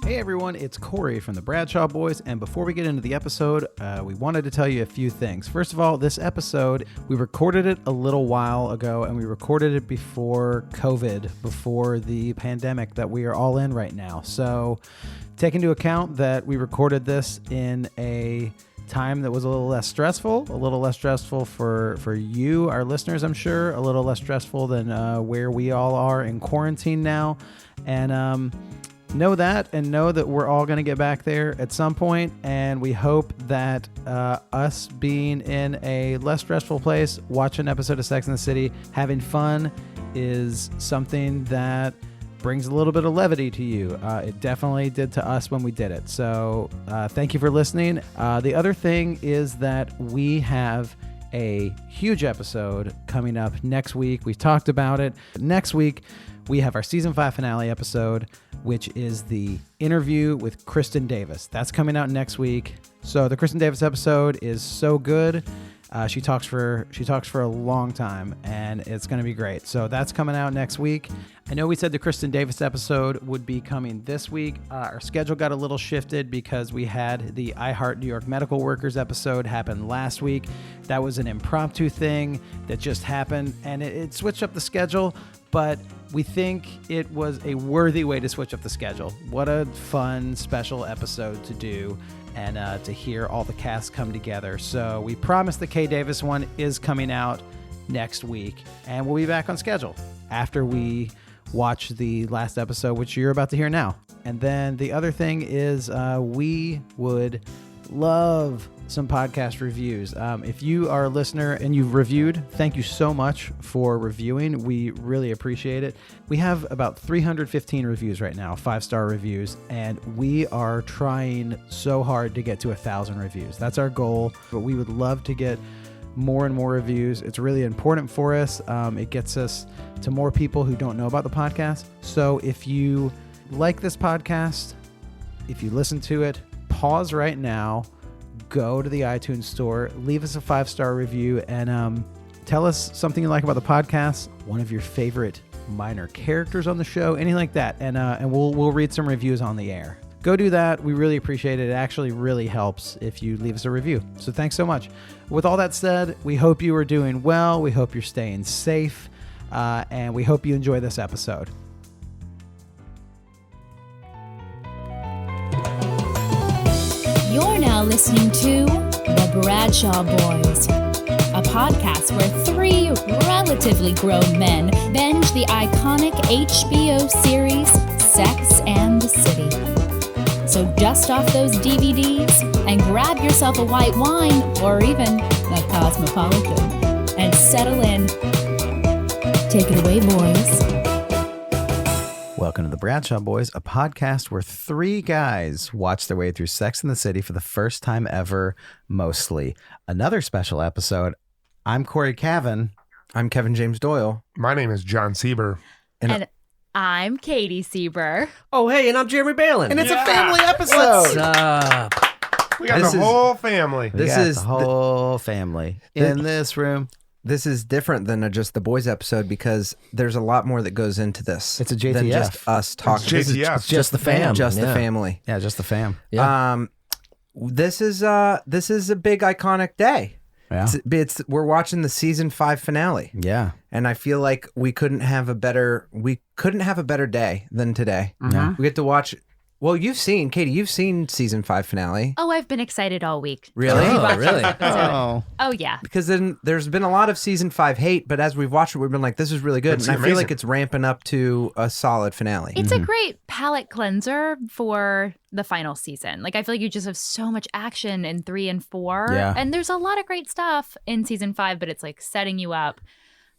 Hey everyone, it's Cory from the Bradshaw Boys, and before we get into the episode, we wanted to tell you a few things. First of all, this episode, we recorded it a little while ago, and we recorded it before COVID, before the pandemic that we are all in right now. So take into account that we recorded this in a time that was a little less stressful for you, our listeners, I'm sure, a little less stressful than where we all are in quarantine now. And know that we're all going to get back there at some point, and we hope that us being in a less stressful place, watching an episode of Sex and the City, having fun is something that brings a little bit of levity to you. It definitely did to us when we did it. So thank you for listening. The other thing is that we have a huge episode coming up next week. We've talked about it. Next week, we have our season 5 finale episode, which is the interview with Kristen Davis. That's coming out next week. So the Kristen Davis episode is so good. She talks for a long time, and it's going to be great. So that's coming out next week. I know we said the Kristen Davis episode would be coming this week. Our schedule got a little shifted because we had the I Heart New York Medical Workers episode happen last week. That was an impromptu thing that just happened, and it switched up the schedule, but we think it was a worthy way to switch up the schedule. What a fun, special episode to do, and to hear all the cast come together. So we promise the Kay Davis one is coming out next week, and we'll be back on schedule after we watch the last episode, which you're about to hear now. And then the other thing is we would love some podcast reviews. If you are a listener and you've reviewed, thank you so much for reviewing. We really appreciate it. We have about 315 reviews right now, 5-star reviews, and we are trying so hard to get to 1,000 reviews. That's our goal, but we would love to get more and more reviews. It's really important for us. It gets us to more people who don't know about the podcast. So if you like this podcast, if you listen to it, pause right now, go to the iTunes store, leave us a 5-star review, and tell us something you like about the podcast, one of your favorite minor characters on the show, anything like that, and we'll read some reviews on the air. Go do that. We really appreciate it. It actually really helps if you leave us a review. So thanks so much. With all that said, we hope you are doing well. We hope you're staying safe, and we hope you enjoy this episode. You're now listening to The Bradshaw Boys, a podcast where 3 relatively grown men binge the iconic HBO series Sex and the City. So dust off those DVDs and grab yourself a white wine or even a Cosmopolitan and settle in. Take it away, boys. Welcome to the Bradshaw Boys, a podcast where 3 guys watch their way through Sex and the City for the first time ever, mostly. Another special episode. I'm Cory Cavin. I'm Kevin James Doyle. My name is John Sieber. And I'm Katie Sieber. Oh, hey, and I'm Jeremy Balon. And it's a family episode. What's up? We got the whole family. This is the whole family in this room. This is different than just the boys episode because there's a lot more that goes into this. It's a JTF. Than just us talking. It's JTF. It's just the fam. Just the family. Yeah, just the fam. Yeah. This is a big iconic day. Yeah. We're watching the season 5 finale. Yeah. And I feel like we couldn't have a better day than today. Yeah. We get to watch. Well, Katie, you've seen season 5 finale. Oh, I've been excited all week. Really? Oh, really? Oh, yeah. Because then there's been a lot of season 5 hate, but as we've watched it, we've been like, this is really good. It's and I feel amazing. like it's ramping up to a solid finale. It's a great palate cleanser for the final season. Like, I feel like you just have so much action in 3 and 4. Yeah. And there's a lot of great stuff in season 5, but it's like setting you up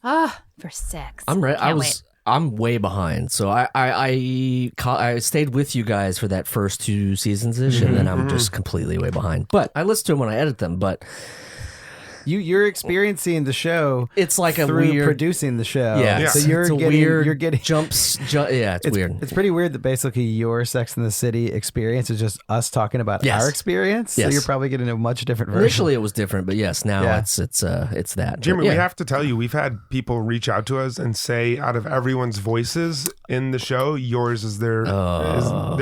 for 6. I'm ready. Can't wait. I'm way behind, so I stayed with you guys for that first 2 seasons ish, and then I'm just completely way behind. But I listen to them when I edit them. But You're experiencing the show. It's like a through weird producing the show. Yeah. So you're it's a getting weird you're getting yeah, it's weird. It's pretty weird that basically your Sex in the City experience is just us talking about Yes. our experience. So Yes. you're probably getting a much different version. Initially it was different, but yes, now Yeah. it's that. Jimmy, But yeah. we have to tell you, we've had people reach out to us and say, out of everyone's voices in the show, yours is their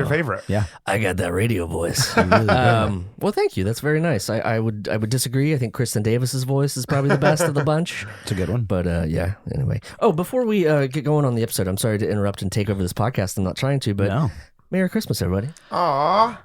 favorite. Yeah. I got that radio voice. Well, thank you. That's very nice. I would disagree. I think Kristen Davis's voice is probably the best of the bunch. It's a good one. But yeah. Anyway. Oh, before we get going on the episode, I'm sorry to interrupt and take over this podcast. I'm not trying to, but No. Merry Christmas, everybody. Aww.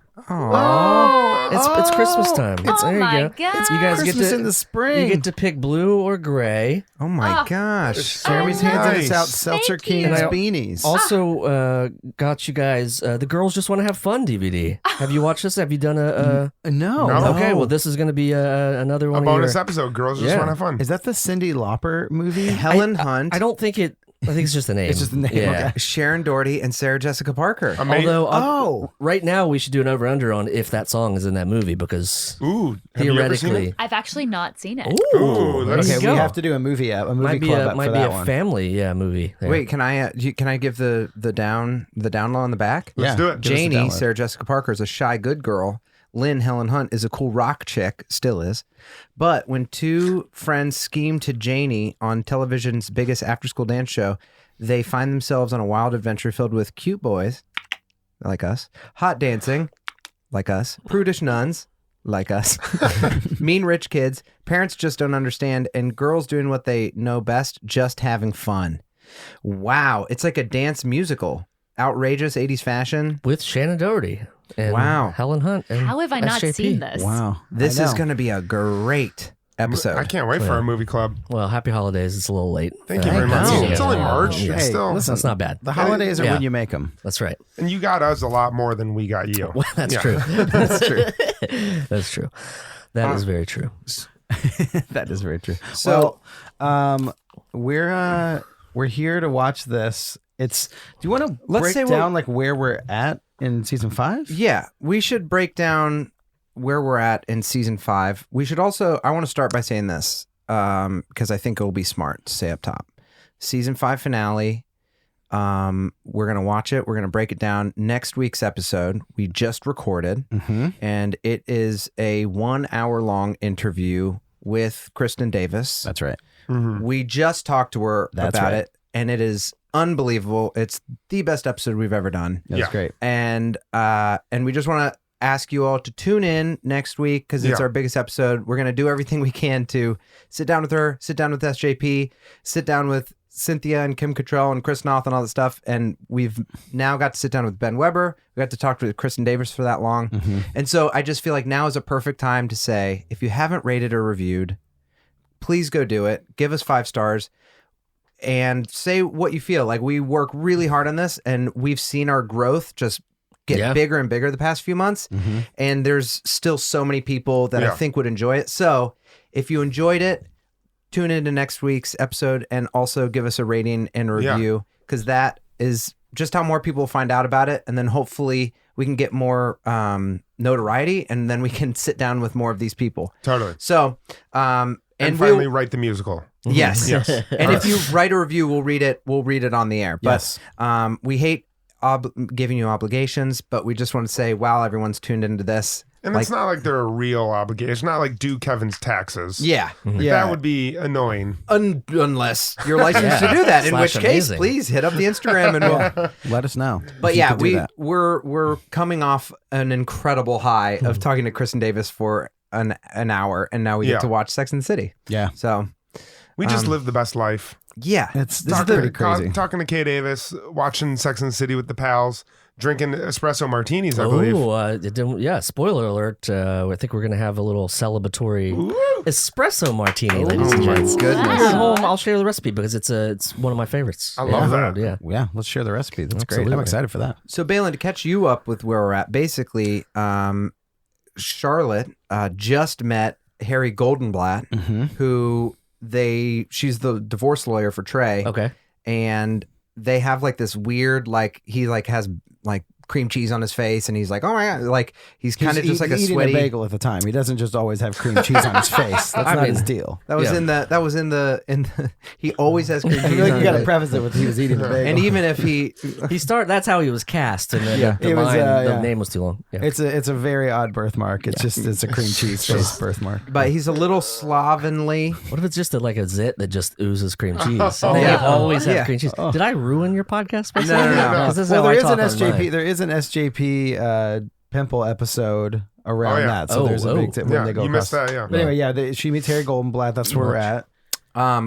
It's Christmas time. There you my go. God. You guys Christmas get to in the spring. You get to pick blue or gray. Oh my gosh. Jeremy's handing us nice. out Seltzer Thank you. King's And I- beanies. Also, got you guys the Girls Just Want to Have Fun DVD. Have you watched this? Have you done a? No. No. Okay, well, this is going to be another one. A bonus of your, episode. Girls just Yeah. want to have fun. Is that the Cyndi Lauper movie? Helen Hunt, I don't think it. I think it's just a name. It's just the name, Yeah. okay. Sharon Doherty, and Sarah Jessica Parker. Although, Oh. right now we should do an over/under on if that song is in that movie because Ooh, have you ever seen theoretically, it? I've actually not seen it. Ooh, there let's you Okay, go. we have to do a movie might be club a up might for be that a one. family movie. There. Wait, can I give the down low on the back? Let's Yeah. do it. Give us a Janie, download. Sarah Jessica Parker, is a shy good girl. Lynn, Helen Hunt, is a cool rock chick, still is. But when two friends scheme to Janie on television's biggest after-school dance show, they find themselves on a wild adventure filled with cute boys, like us, hot dancing, like us, prudish nuns, like us, mean rich kids, parents just don't understand, and girls doing what they know best, just having fun. Wow, it's like a dance musical. Outrageous 80s fashion. With Shannon Doherty and Wow. Helen Hunt. And How have I not SJP. seen this? Wow. This I is know. going to be a great episode. I can't wait for our movie club. Well, happy holidays. It's a little late. Thank you very know. much. It's only Yeah. March. Yeah. It's still, listen, That's not bad. The holidays are Yeah. when you make them. That's right. and you got us a lot more than we got you. Well, that's Yeah. true. That's true. That's true. That is very true. That is very true. So- we're here to watch this. Do you want to Let's break say down like where we're at in season 5? Yeah, we should break down where we're at in season 5. We should also, I want to start by saying this because I think it'll be smart to say up top. Season 5 finale. We're going to watch it. We're going to break it down. Next week's episode, we just recorded, and it is a 1 hour long interview with Kristen Davis. That's right. We just talked to her That's about right. it, and it is unbelievable. It's the best episode we've ever done. That's Yeah. great. And we just want to ask you all to tune in next week because it's Yeah. our biggest episode. We're going to do everything we can to sit down with her, sit down with SJP, sit down with Cynthia and Kim Cattrall and Chris Noth and all that stuff. And we've now got to sit down with Ben Weber. We got to talk to Kristen Davis for that long. And so I just feel like now is a perfect time to say, if you haven't rated or reviewed, please go do it. Give us 5 stars. And say what you feel. Like, we work really hard on this, and we've seen our growth just get Yeah. bigger and bigger the past few months. And there's still so many people that I Yeah. think would enjoy it. So if you enjoyed it, tune into next week's episode and also give us a rating and review, because that is just how more people find out about it. And then hopefully we can get more notoriety, and then we can sit down with more of these people. Totally. So, And and finally we'll, write the musical. yes. Yes. And if you write a review, we'll read it. We'll read it on the air. But Yes. we hate giving you obligations, but we just want to say, wow, everyone's tuned into this. And it's not like they're a real obligation. It's not like do Kevin's taxes. Yeah. That would be annoying. Unless you're licensed to do that, in Slash which case, amazing. please hit up the Instagram and we'll. Let us know. But if you yeah, could do that. we're coming off an incredible high of talking to Kristen Davis for an hour, and now we Yeah. get to watch Sex and the City. Yeah. So We just live the best life. yeah, This is Talking, pretty crazy. talking to Kay Davis, watching Sex and the City with the pals, drinking espresso martinis, I believe. Yeah, spoiler alert. I think we're going to have a little celebratory espresso martini, ladies and gents. goodness. When you're at home, I'll share the recipe because it's one of my favorites. I love that. Yeah. Yeah, let's share the recipe. That's great. I'm Absolutely. excited for that. So Balon, to catch you up with where we're at, basically, Charlotte just met Harry Goldenblatt, who she's the divorce lawyer for Trey. Okay. And they have like this weird, like he like has like cream cheese on his face, and he's like, oh my God, like he's kind of just like a eating sweaty a bagel at the time. He doesn't just always have cream cheese on his face. That's not his deal. That was in the he always has cream I cheese feel like on you got to it. preface it with he was eating a bagel. And even if he That's how he was cast, and then the It was, the name was too long. Yeah. it's a very odd birthmark. It's a cream cheese face birthmark. but he's a little slovenly. What if it's just like a zit that just oozes cream cheese? Oh, They yeah. always have Yeah. cream cheese. Did I ruin your podcast? by No, saying no, that? no. 'Cause this is Well, how I there is talk an on SJP. mine. There is an SJP pimple episode around Oh, yeah. that. So there's a big tip when Yeah, they go you missed across. that, yeah. But anyway, she meets Harry Goldenblatt. That's where we're at.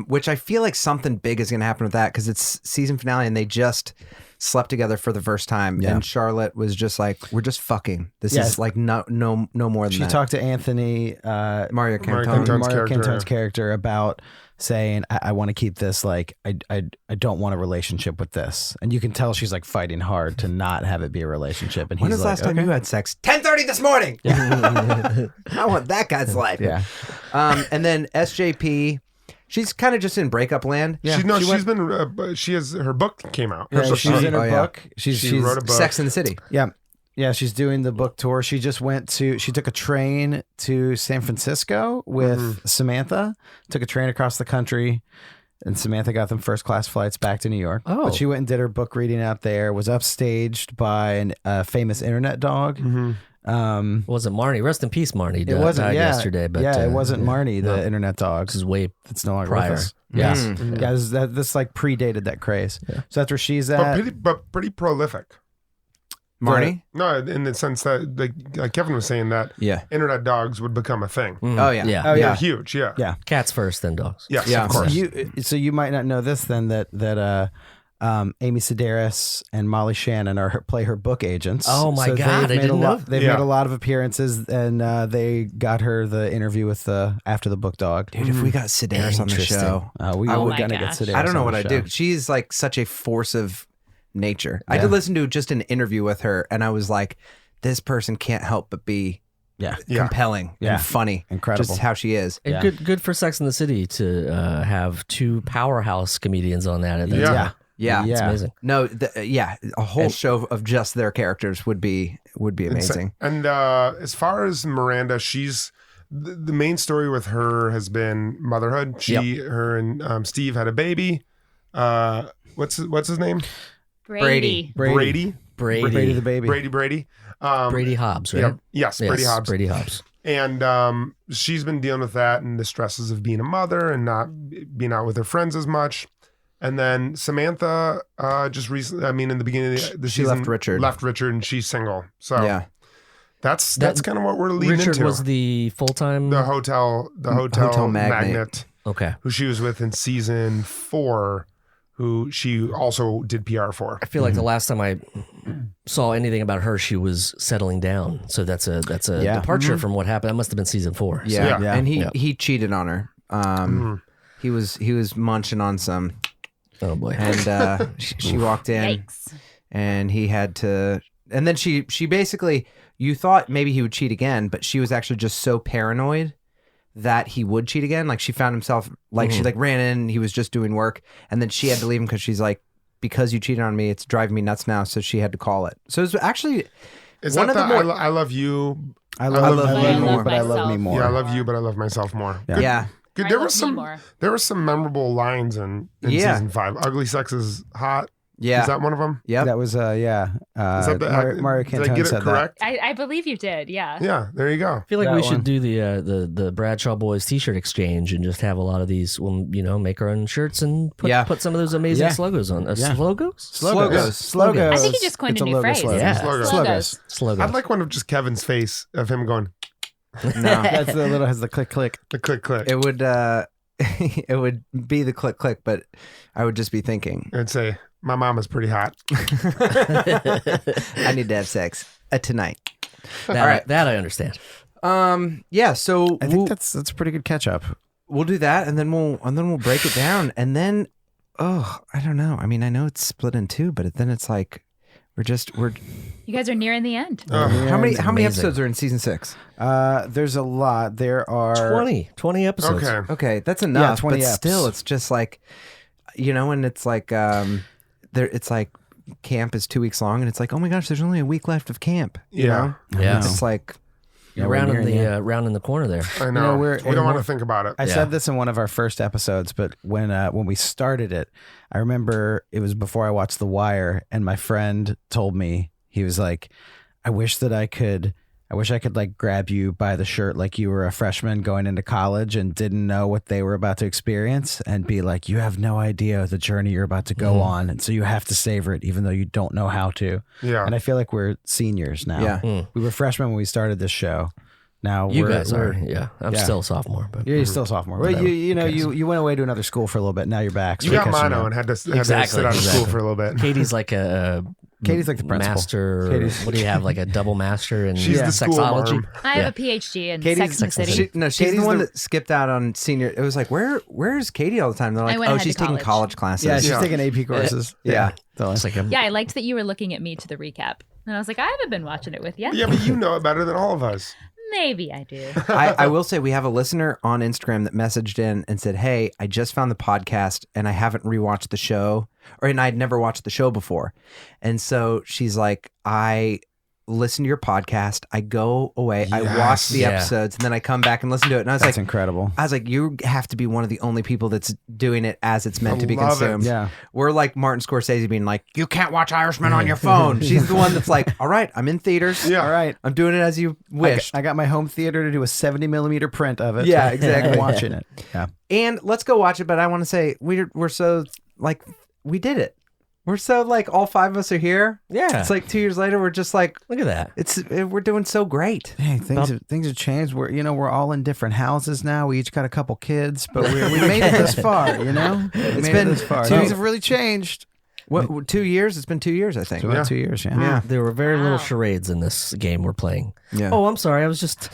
Which I feel like something big is going to happen with that because it's season finale and they just slept together for the first time. Yeah. And Charlotte was just like, we're just fucking. This Yes. is like no more than She that. talked to Anthony Mario Cantone. Cantone's Mario character, Cantone's character about saying, I want to keep this, like, I don't want a relationship with this. And you can tell she's like fighting hard to not have it be a relationship. And When he's was the like, last time okay. you had sex? 10:30 this morning. I want that guy's life. Yeah. And then SJP, she's kind of just in breakup land. Yeah. She has her book came out. Yeah, she's in her Oh, yeah. book. She's She wrote a book. Sex in the City. Yeah, she's doing the book tour. She just she took a train to San Francisco with Samantha, took a train across the country, and Samantha got them first class flights back to New York. Oh. But she went and did her book reading out there, was upstaged by a famous internet dog. Wasn't Marnie? Rest in peace, Marnie. It wasn't, died yeah. yesterday, but it wasn't Marnie, the no. internet dog. This is way It's no longer prior. with us. Yeah. Yeah, this like predated that craze. So that's where she's at. But pretty prolific. Marnie? No, in the sense that like Kevin was saying that Yeah. internet dogs would become a thing. Oh, yeah. Yeah. Oh, They're yeah. huge. Yeah. Yeah. Cats first, then dogs. Yes, Yeah. of course. So you might not know this then that Amy Sedaris and Molly Shannon play her book agents. Oh my So God, they've I made didn't a lot, know. They've Yeah. made a lot of appearances, and they got her the interview with after the book dog. Dude, if we got Sedaris on the Interesting. show, We I were would- gonna get gosh. Sedaris. I don't know on what the I'd show. do. She's like such a force of nature. I Yeah. did listen to just an interview with her, and I was like, this person can't help but be Yeah, compelling Yeah. and funny. Incredible. Just how she is. And Yeah. good for Sex in the City to have two powerhouse comedians on that. That's- Yeah. Yeah. It's amazing. No, a whole show of just their characters would be amazing. And as far as Miranda, she's the main story with her has been motherhood. Her and Steve had a baby. What's his name? Brady. Brady Brady the baby. Brady. Brady Hobbs, right? Yeah. Yes, Brady Hobbs. Brady Hobbs. And she's been dealing with that and the stresses of being a mother and not being out with her friends as much. And then Samantha just recently, in the beginning of the She season, left Richard. and she's single. So Yeah. that's kind of what we're leading Richard into. was the full-time. the hotel magnate Okay. who she was with in season 4, who she also did PR for. I feel like the last time I saw anything about her, she was settling down. So that's a Yeah. departure from what happened. That must have been season 4. So- Yeah. Yeah. And Yeah. he cheated on her. He was munching on some, Oh boy. and she walked in. Yikes. And he had to, and then she basically, you thought maybe he would cheat again, but she was actually just so paranoid that he would cheat again. Like she found himself, like she like ran in, he was just doing work, and then she had to leave him because she's like, because you cheated on me, it's driving me nuts now. So she had to call it. So it was actually Is one that of the more, I love you? I love love you me more, more. but I love me more. Yeah, I love you, but I love myself more. yeah. Good. I There love was me some. more. There were some memorable lines in Yeah. season 5. Ugly sex is hot. Yeah. Is that one of them? Yep. That was Is that the, Mario did I Cantone get it said correct? I believe you did. Yeah. Yeah. There you go. I feel like That we one. should do the Bradshaw Boys T-shirt exchange and just have a lot of these. We'll make our own shirts and put some of those amazing Yeah. slogos on. Yeah. Slogos? Slogos. I think he just coined It's a new logo phrase. slogan. Yeah. Slogos. Slogos. I'd like one of just Kevin's face of him going No. That's the little has the click click. the click click. It would it would be the click click, but I would just be thinking, I'd say my mom is pretty hot. I need to have sex tonight. That I understand. Yeah, so I think that's a pretty good catch up. we'll do that, and then we'll break it down, and then I don't know. I mean, I know it's split in two, but then it's like we're You guys are nearing the end. how many amazing. episodes are in season 6? There's a lot. There are 20 episodes. Okay. Okay, that's enough. 20 but eps. still, it's just like, and it's like it's like camp is 2 weeks long, and it's like, oh my gosh, there's only a week left of camp. You know? Yeah. It's like, You're we're rounding nearing round in the corner there. I know. we're- We don't want to we're- think about it. I said this in one of our first episodes, but when we started it, I remember it was before I watched The Wire, and my friend told me, he was like, I wish I could like grab you by the shirt like you were a freshman going into college and didn't know what they were about to experience, and be like, you have no idea the journey you're about to go on, and so you have to savor it even though you don't know how to. Yeah. And I feel like we're seniors now. Yeah. We were freshmen when we started this show. Now You we're, guys are, yeah. I'm still a sophomore, but You're still a sophomore. Well, Whatever. you went away to another school for a little bit. Now you're back. So You got we're catching mono up. and had to sit Exactly, out of school exactly. for a little bit. Katie's like a Katie's like the principal. master. Katie's- What do you have? Like a double master in She's the school sexology. marm. I have a PhD in Katie's Sex and the Sex and the City. City. she's Katie's the one the- that skipped out on senior. It was like, where's Katie all the time? They're I like, went oh, ahead she's to taking college. college classes. Yeah, she's Yeah. taking AP courses. Yeah. Totally. It's like a, Yeah, I liked that you were looking at me to the recap. And I was like, I haven't been watching it with you. Yeah, but you know it better than all of us. Maybe I do. I will say we have a listener on Instagram that messaged in and said, hey, I just found the podcast and I haven't rewatched the show, and I'd never watched the show before. And so she's like, I listen to your podcast. I go away. I watch the Yeah. episodes and then I come back and listen to it. And I was That's like, incredible. you have to be one of the only people that's doing it as it's meant I to be love it. consumed. Yeah. We're like Martin Scorsese being like, you can't watch Irishman on your phone. She's the one that's like, all right, I'm in theaters. Yeah. All right. I'm doing it as you wish. I got my home theater to do a 70 millimeter print of it. Yeah, I'm exactly. watching it. Yeah. And let's go watch it. But I want to say we're so like, we did it. We're so like, all five of us are here. yeah. It's like 2 years later, we're just like, Look at that. we're doing so great. Hey, things have changed. We're all in different houses now. We each got a couple kids, but we made it this far. You know, It's made been it this far. 2 Things have really changed. What, 2 years? It's been 2 years, I think. It's been 2 years. Yeah. Yeah. There were very little Wow. charades in this game we're playing. Yeah. Oh, I'm sorry. I was just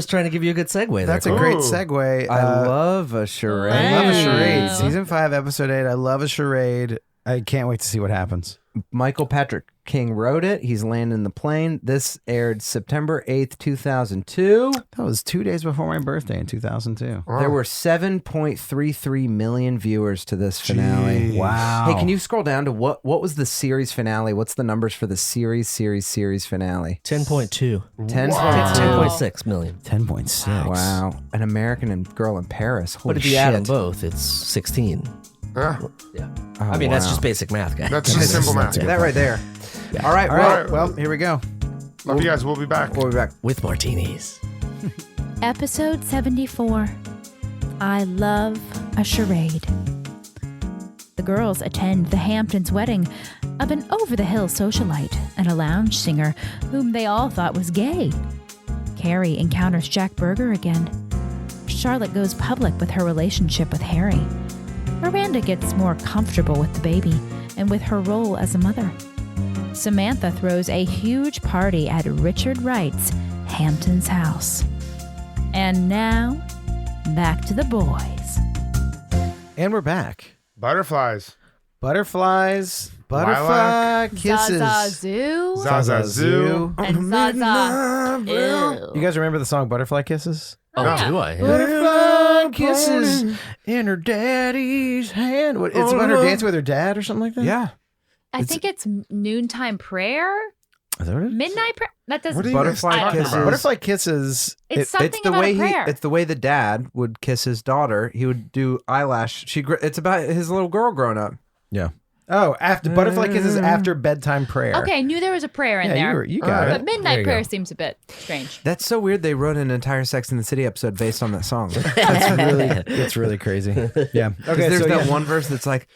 trying to give you a good segue there. That's a Cool. great Ooh. segue. I love a charade. I love a charade. Wow. Season 5, episode 8. I love a charade. I can't wait to see what happens. Michael Patrick King wrote it. He's landing the plane. This aired September 8th, 2002. That was 2 days before my birthday in 2002. There were 7.33 million viewers to this finale. Jeez. Wow. Hey, can you scroll down to what was the series finale? What's the numbers for the series finale? 10.2. 10. Wow. 10.6 million. 10.6. Wow. An American and Girl in Paris. Holy But if you shit. add them both, it's 16. Yeah. Yeah. Oh, I mean, that's wow. just basic math, guys. That's just simple math. That right there. All right. All Well, right. Well, here we go. Love you guys. We'll be back. we'll be back. With martinis. Episode 74. I love a charade. The girls attend the Hamptons wedding of an over-the-hill socialite and a lounge singer whom they all thought was gay. Carrie encounters Jack Berger again. Charlotte goes public with her relationship with Harry. Miranda gets more comfortable with the baby and with her role as a mother. Samantha throws a huge party at Richard Wright's Hamptons house. And now, back to the boys. And we're back. Butterflies. Butterflies. Butterfly Lilac. kisses. Zazazoo. Zaza And Zaza. Ew. You guys remember the song Butterfly Kisses? Oh, yeah. do I? Yeah. Butterfly kisses in her daddy's hand. What, it's about her dancing with her dad or something like that? Yeah. I think it's noontime prayer, Is that what it is? midnight prayer. That doesn't. What are you guys Butterfly talking kisses. about? Butterfly kisses. It's something It's the about way a prayer. it's the way the dad would kiss his daughter. He would do eyelash. It's about his little girl growing up. Yeah. Oh, after Butterfly Kisses after bedtime prayer. Okay, I knew there was a prayer in Yeah, there. you got Alright. it. But There midnight you prayer go. seems a bit strange. That's so weird. They wrote an entire Sex in the City episode based on that song. It's really crazy. Yeah. Okay. There's so that yeah. one verse that's like,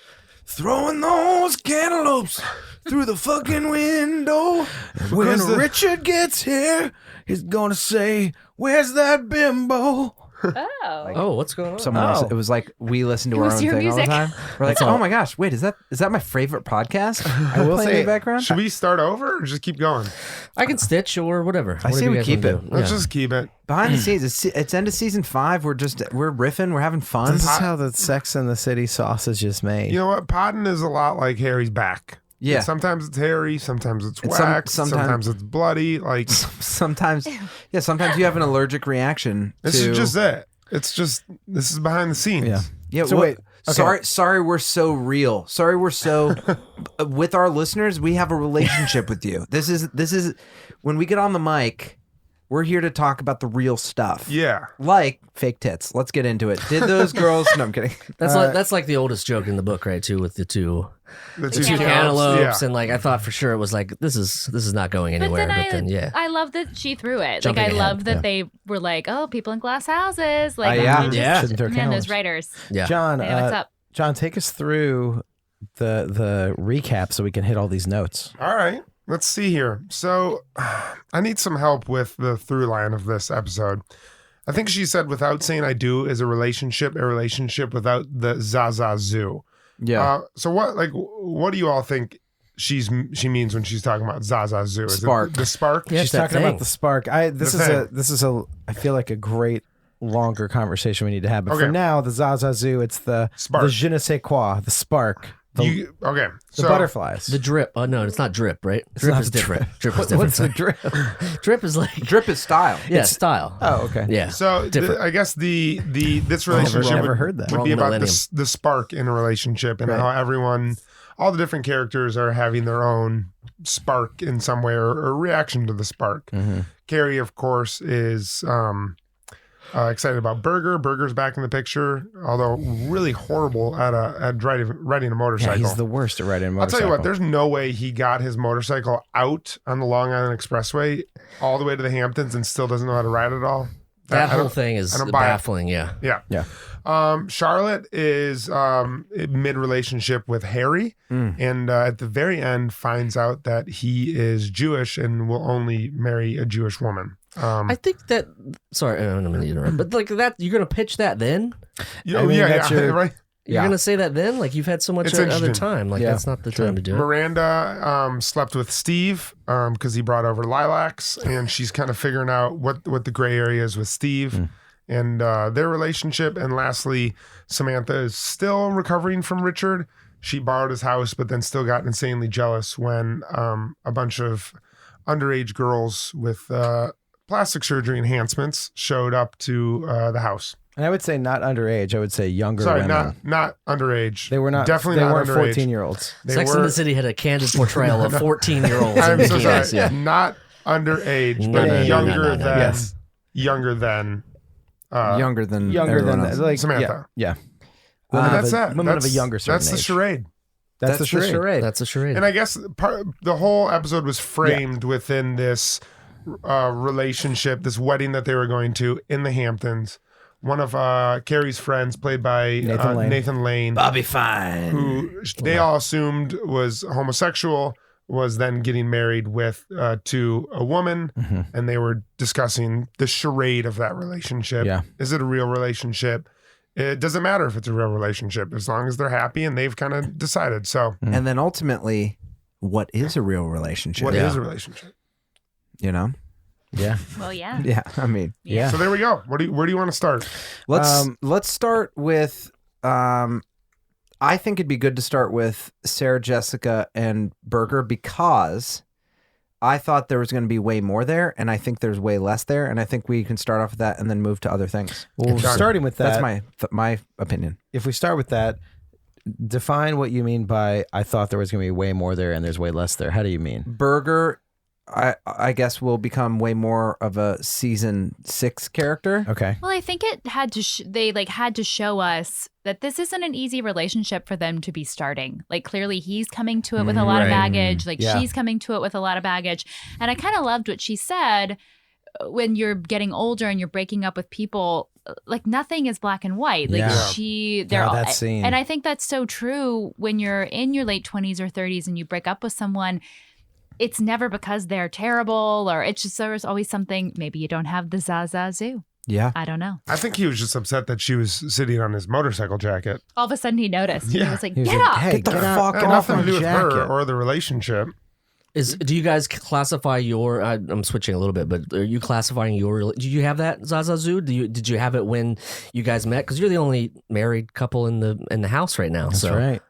throwing those cantaloupes through the fucking window. When Richard gets here, he's gonna say, "Where's that bimbo?" Oh. Oh, what's going on? Someone else. It was like we listen to It our was own your thing all the music. time. We're like, oh my gosh, wait, is that my favorite podcast? I will playing say- in the background. Should we start over or just keep going? I can stitch or whatever. I say Whatever we you guys keep wanna it. do. Let's Yeah. just keep it. Behind the scenes, it's end of season 5. We're riffing, we're having fun. This is how the Sex and the City sausage is made. You know what? Potting is a lot like Harry's back. Yeah. Sometimes it's hairy, sometimes it's And wax, sometimes- sometimes it's bloody. Like Sometimes you have an allergic reaction. this to, is just it. It's just this is behind the scenes. Yeah. Yeah. So what- wait. Sorry, we're so real. Sorry, we're so with our listeners. We have a relationship with you. This is when we get on the mic. We're here to talk about the real stuff. Yeah. Like fake tits. Let's get into it. Did those girls... No, I'm kidding. That's like the oldest joke in the book, right? Too, with the two cantaloupes, cantaloupes, and like I thought for sure it was like this is not going anywhere. But then yeah, I love that she threw it. Jumping like I ahead, love that they were like, oh, people in glass houses. Like yeah. you just- Yeah. Shouldn't throw man, cantaloupes. those writers. yeah. John, Hey, what's up? John, take us through the recap so we can hit all these notes. All right. Let's see here. So I need some help with the through line of this episode. I think she said without saying I do is a relationship without the Zaza Zoo. Yeah. So what do you all think she means when she's talking about Zaza Zoo? Is Spark. it the spark? Yeah, She's it's that talking thing. about the spark. This is a I feel like a great longer conversation we need to have. But for Okay. now, the Zaza Zoo, it's the Spark. the je ne sais quoi, the spark, the Okay. the So butterflies. The drip. Oh no, it's not drip, right? Drip not is the different. Drip is What's different. the drip? Drip is like Drip is style. yeah, style. Oh, okay. Yeah. So Different. I guess this relationship never would, heard that. would be Wrong about millennium. the spark in a relationship and Right. how all the different characters are having their own spark in some way or reaction to the spark. Mm-hmm. Carrie, of course, is excited about Berger. Berger's back in the picture, although really horrible at riding a Yeah, motorcycle. he's the worst at riding a I'll motorcycle. tell you what, there's no way he got his motorcycle out on the Long Island Expressway all the way to the Hamptons and still doesn't know how to ride it all. That I don't- whole thing is I don't buy it. baffling. Yeah. Yeah. Yeah. Charlotte is mid relationship with Harry, and at the very end finds out that he is Jewish and will only marry a Jewish woman. I think that. Sorry, I'm going to interrupt, but like that, you're going to pitch that then. I mean, that's your- right. You're Yeah. going to say that then. Like you've had so much It's other interesting. time. Like Yeah, that's not the time to do it. Miranda slept with Steve because he brought over lilacs, and she's kind of figuring out what the gray area is with Steve and their relationship. And lastly, Samantha is still recovering from Richard. She borrowed his house, but then still got insanely jealous when a bunch of underage girls with plastic surgery enhancements showed up to the house. And I would say not underage. I would say younger Sorry, women. not underage. They were not. Definitely They not weren't underage. 14-year-olds. They Sex were, in the City had a candid portrayal of 14-year-olds in I'm so bikinis. sorry. Yeah. Not underage, No, but no, no, younger no, no, no. than Yes. younger than Younger than Younger than everyone that. else. Like Samantha. Yeah. And Women that's of a, that. Women That's, of a younger certain That's the age. charade. That's the charade. That's a charade. And I guess the whole episode was framed within this relationship, this wedding that they were going to in the Hamptons. One of Carrie's friends, played by Nathan Lane. Bobby Fine. who they all assumed was homosexual, was then getting married with to a woman, and they were discussing the charade of that relationship. Yeah. Is it a real relationship? It doesn't matter if it's a real relationship as long as they're happy and they've kind of decided. So, And then ultimately, what is a real relationship? what is a relationship? You know? Yeah. Well, yeah. Yeah. I mean, Yeah. So there we go. Where do you want to start? let's start with. I think it'd be good to start with Sarah Jessica and Berger because I thought there was going to be way more there, and I think there's way less there, and I think we can start off with that and then move to other things. Well, starting with that, That's my opinion. if we start with that, define what you mean by I thought there was going to be way more there and there's way less there. How do you mean? Berger, I guess, will become way more of a season 6 character. Okay. Well, I think it had to. They had to show us that this isn't an easy relationship for them to be starting. Like clearly, he's coming to it with a lot of baggage. Like Yeah. she's coming to it with a lot of baggage. And I kind of loved what she said. When you're getting older and you're breaking up with people, like nothing is black and white. Like Yeah. they're all, that scene. and I think that's so true when you're in your late 20s or 30s and you break up with someone. It's never because they're terrible or it's just there's always something. Maybe you don't have the Zaza Zoo. Yeah. I don't know. I think he was just upset that she was sitting on his motorcycle jacket. All of a sudden he noticed. Yeah. He was like, He was get like, up. hey, Get the get fuck It had off nothing my to do with her jacket. or the relationship. Do you guys classify your? I'm switching a little bit, but are you classifying your? Do you have that Zaza Zoo? Did you have it when you guys met? Because you're the only married couple in the house right now. That's so right.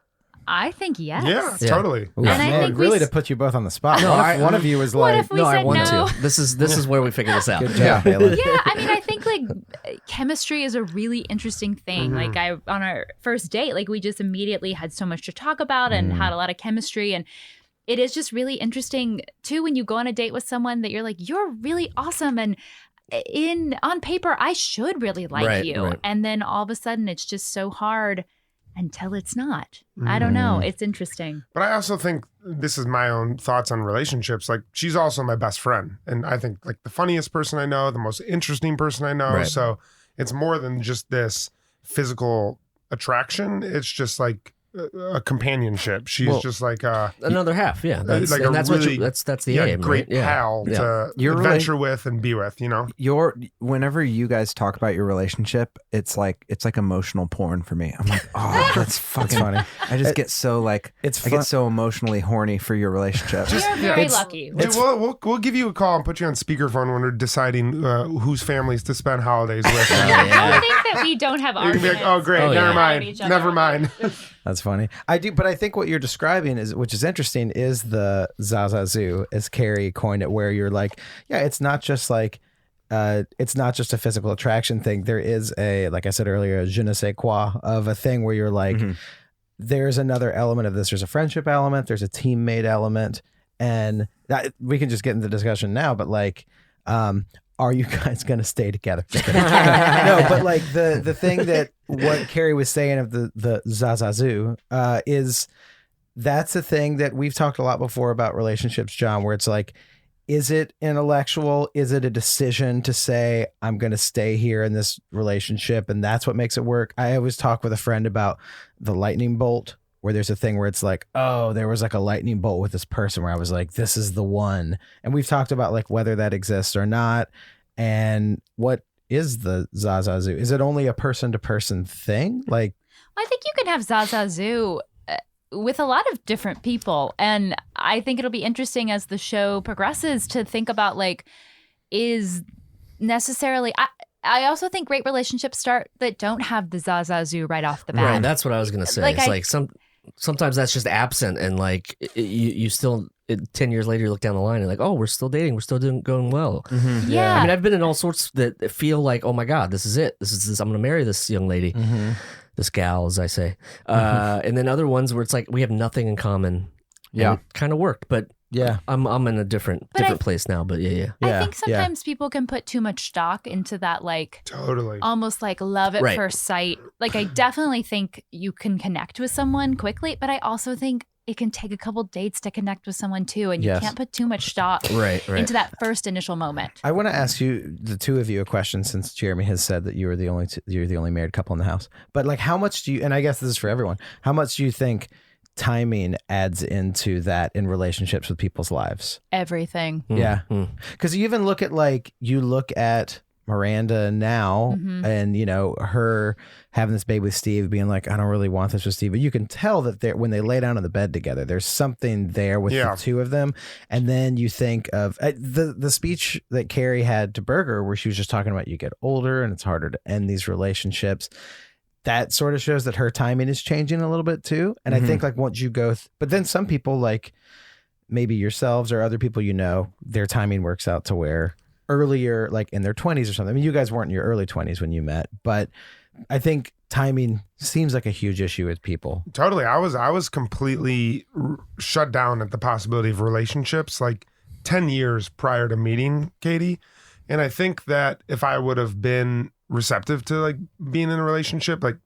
I think yes. Yeah, totally. Ooh, And I man, think really to put you both on the spot. No, What if one of you was What like, if we No, I said want no? to. This is where we figure this out. good job, Balon. Yeah, I mean, I think like chemistry is a really interesting thing. Like on our first date, like we just immediately had so much to talk about and had a lot of chemistry. And it is just really interesting too when you go on a date with someone that you're like, you're really awesome. And on paper, I should really like Right, you. right. And then all of a sudden it's just so hard until it's not. I don't know. It's interesting. But I also think this is my own thoughts on relationships. Like she's also my best friend. And I think like the funniest person I know, the most interesting person I know. Right. So it's more than just this physical attraction. It's just like a companionship. She's just like Another half, yeah. That's, like and a that's really- that's the aim, great right? Yeah. pal Yeah. to You're adventure with and be with, you know? Whenever you guys talk about your relationship, it's like emotional porn for me. I'm like, oh, that's fucking funny. I just get so like I get so emotionally horny for your relationship. We are very it's- lucky. Dude, we'll give you a call and put you on speakerphone when we're deciding whose families to spend holidays with. I think that we don't have You can be arguments. like, oh, great, Oh, never yeah. mind. Each other. Never mind. That's funny. I do, but I think what you're describing is, which is interesting, is the Zazazoo, as Carrie coined it, where you're like, yeah, it's not just like, it's not just a physical attraction thing. There is like I said earlier, a je ne sais quoi of a thing where you're like, there's another element of this. There's a friendship element. There's a teammate element, and that we can just get into the discussion now. But like, are you guys going to stay together? No, but like the thing that what Carrie was saying of the Zazazoo is that's a thing that we've talked a lot before about relationships, John, where it's like, is it intellectual? Is it a decision to say, I'm going to stay here in this relationship and that's what makes it work? I always talk with a friend about the lightning bolt, where there's a thing where it's like, oh, there was like a lightning bolt with this person where I was like, this is the one. And we've talked about like whether that exists or not. And what is the Zazazoo? Is it only a person to person thing? Like, I think you can have Zazazoo with a lot of different people. And I think it'll be interesting as the show progresses to think about like, is necessarily, I also think great relationships start that don't have the Zazazoo right off the bat. Right, that's what I was gonna say. Like It's like sometimes that's just absent, and like you still 10 years later you look down the line and like, oh, we're still dating, we're still going well. Yeah. I mean, I've been in all sorts that feel like, oh my god, this is it. This is I'm gonna marry this young lady, this gal, as I say. And then other ones where it's like we have nothing in common. Yeah. And it kind of worked, but yeah, I'm in a different place now. But yeah. I think sometimes people can put too much stock into that, like Totally. almost like love at Right. first sight. Like I definitely think you can connect with someone quickly, but I also think it can take a couple dates to connect with someone too, and you Yes. can't put too much stock Right. into that first initial moment. I want to ask you, the two of you, a question, since Jeremy has said that you're the only married couple in the house. But like, how much do you? And I guess this is for everyone. How much do you think timing adds into that in relationships with people's lives? Everything. Yeah, because you even look at Miranda now, and you know her having this baby with Steve, being like, I don't really want this with Steve, but you can tell that when they lay down in the bed together, there's something there with the two of them. And then you think of the speech that Carrie had to Berger, where she was just talking about you get older and it's harder to end these relationships. That sort of shows that her timing is changing a little bit too. And I think like once you go, but then some people, like maybe yourselves or other people, you know, their timing works out to where earlier, like in their 20s or something. I mean, you guys weren't in your early 20s when you met, but I think timing seems like a huge issue with people. Totally. I was completely shut down at the possibility of relationships like 10 years prior to meeting Katie. And I think that if I would have been receptive to like being in a relationship like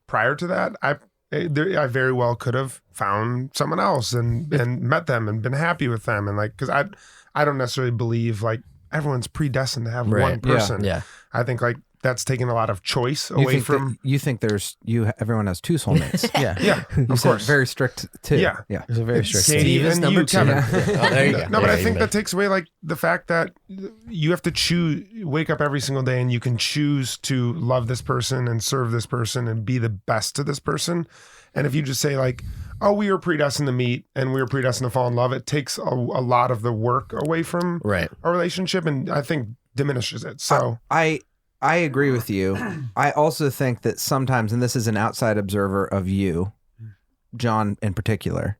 prior to that, I very well could have found someone else and met them and been happy with them. And like, cause I don't necessarily believe like everyone's predestined to have one person. Yeah. I think like that's taking a lot of choice away from. You think everyone has two soulmates? Yeah, of course. Very strict too. Yeah. There's a very strict Katie Steve is and number you, 2. Kevin. Oh, there you go. No, but I Yeah, think you that takes away like the fact that you have to choose, wake up every single day and you can choose to love this person and serve this person and be the best to this person. And if you just say like, oh, we were predestined to meet and we were predestined to fall in love, it takes a lot of the work away from a relationship and I think diminishes it. So I agree with you. I also think that sometimes, and this is an outside observer of you, John in particular,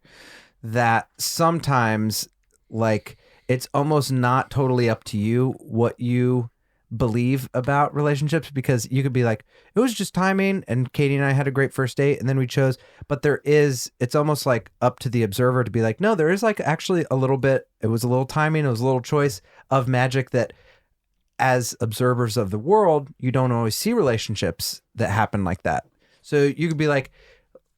that sometimes like it's almost not totally up to you what you believe about relationships, because you could be like, it was just timing and Katie and I had a great first date and then we chose, but it's almost like up to the observer to be like, no, there is like actually a little bit, it was a little timing, it was a little choice of magic that as observers of the world, you don't always see relationships that happen like that. So you could be like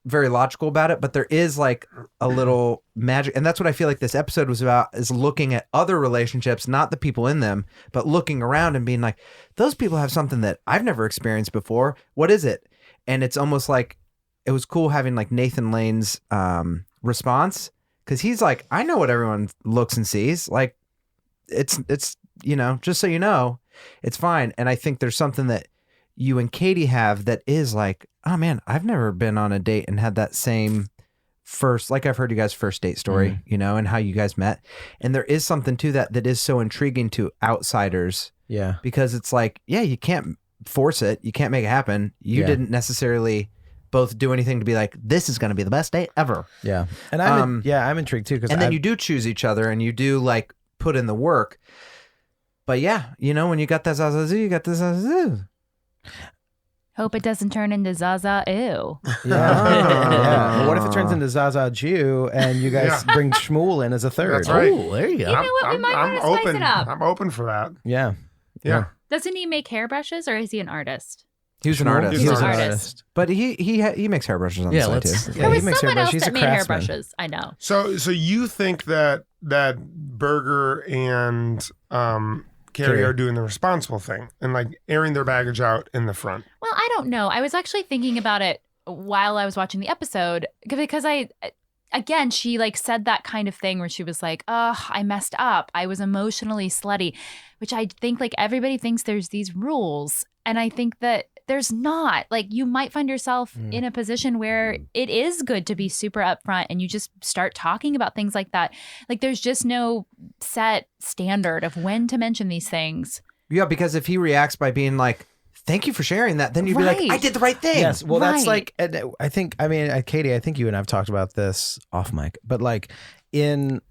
very logical about it, but there is like a little magic. And that's what I feel like this episode was about, is looking at other relationships, not the people in them, but looking around and being like, those people have something that I've never experienced before. What is it? And it's almost like, it was cool having like Nathan Lane's response, because he's like, I know what everyone looks and sees. Like it's, just so you know, it's fine. And I think there's something that you and Katie have that is like, oh man, I've never been on a date and had that same first, like I've heard you guys' first date story, and how you guys met. And there is something to that is so intriguing to outsiders. Yeah. Because it's like, yeah, you can't force it. You can't make it happen. You didn't necessarily both do anything to be like, this is going to be the best date ever. Yeah. And I'm intrigued too. And then you do choose each other and you do like put in the work. But yeah, when you got that Zaza Zoo, you got this Zaza Zoo. Hope it doesn't turn into Zaza Ew. Yeah. What if it turns into Zaza Jew and you guys bring Shmuel in as a third? That's right. Oh, there you go. You know what? We might want to spice it up. I'm open for that. Yeah. Yeah. Doesn't he make hairbrushes, or is he an artist? He was an artist. He's an artist. But he makes hairbrushes on the side too. There was he makes someone else He's that a made craftsman. hairbrushes. I know. So you think that Berger and Carrie are doing the responsible thing and like airing their baggage out in the front? Well, I don't know. I was actually thinking about it while I was watching the episode, because she like said that kind of thing where she was like, oh, I messed up. I was emotionally slutty, which I think like everybody thinks there's these rules. And I think that there's not. Like, you might find yourself in a position where it is good to be super upfront and you just start talking about things like that. Like, there's just no set standard of when to mention these things. Yeah, because if he reacts by being like, thank you for sharing that, then you'd be like, I did the right thing. Yes. Well, that's like, Katie, I think you and I've talked about this off mic, but like in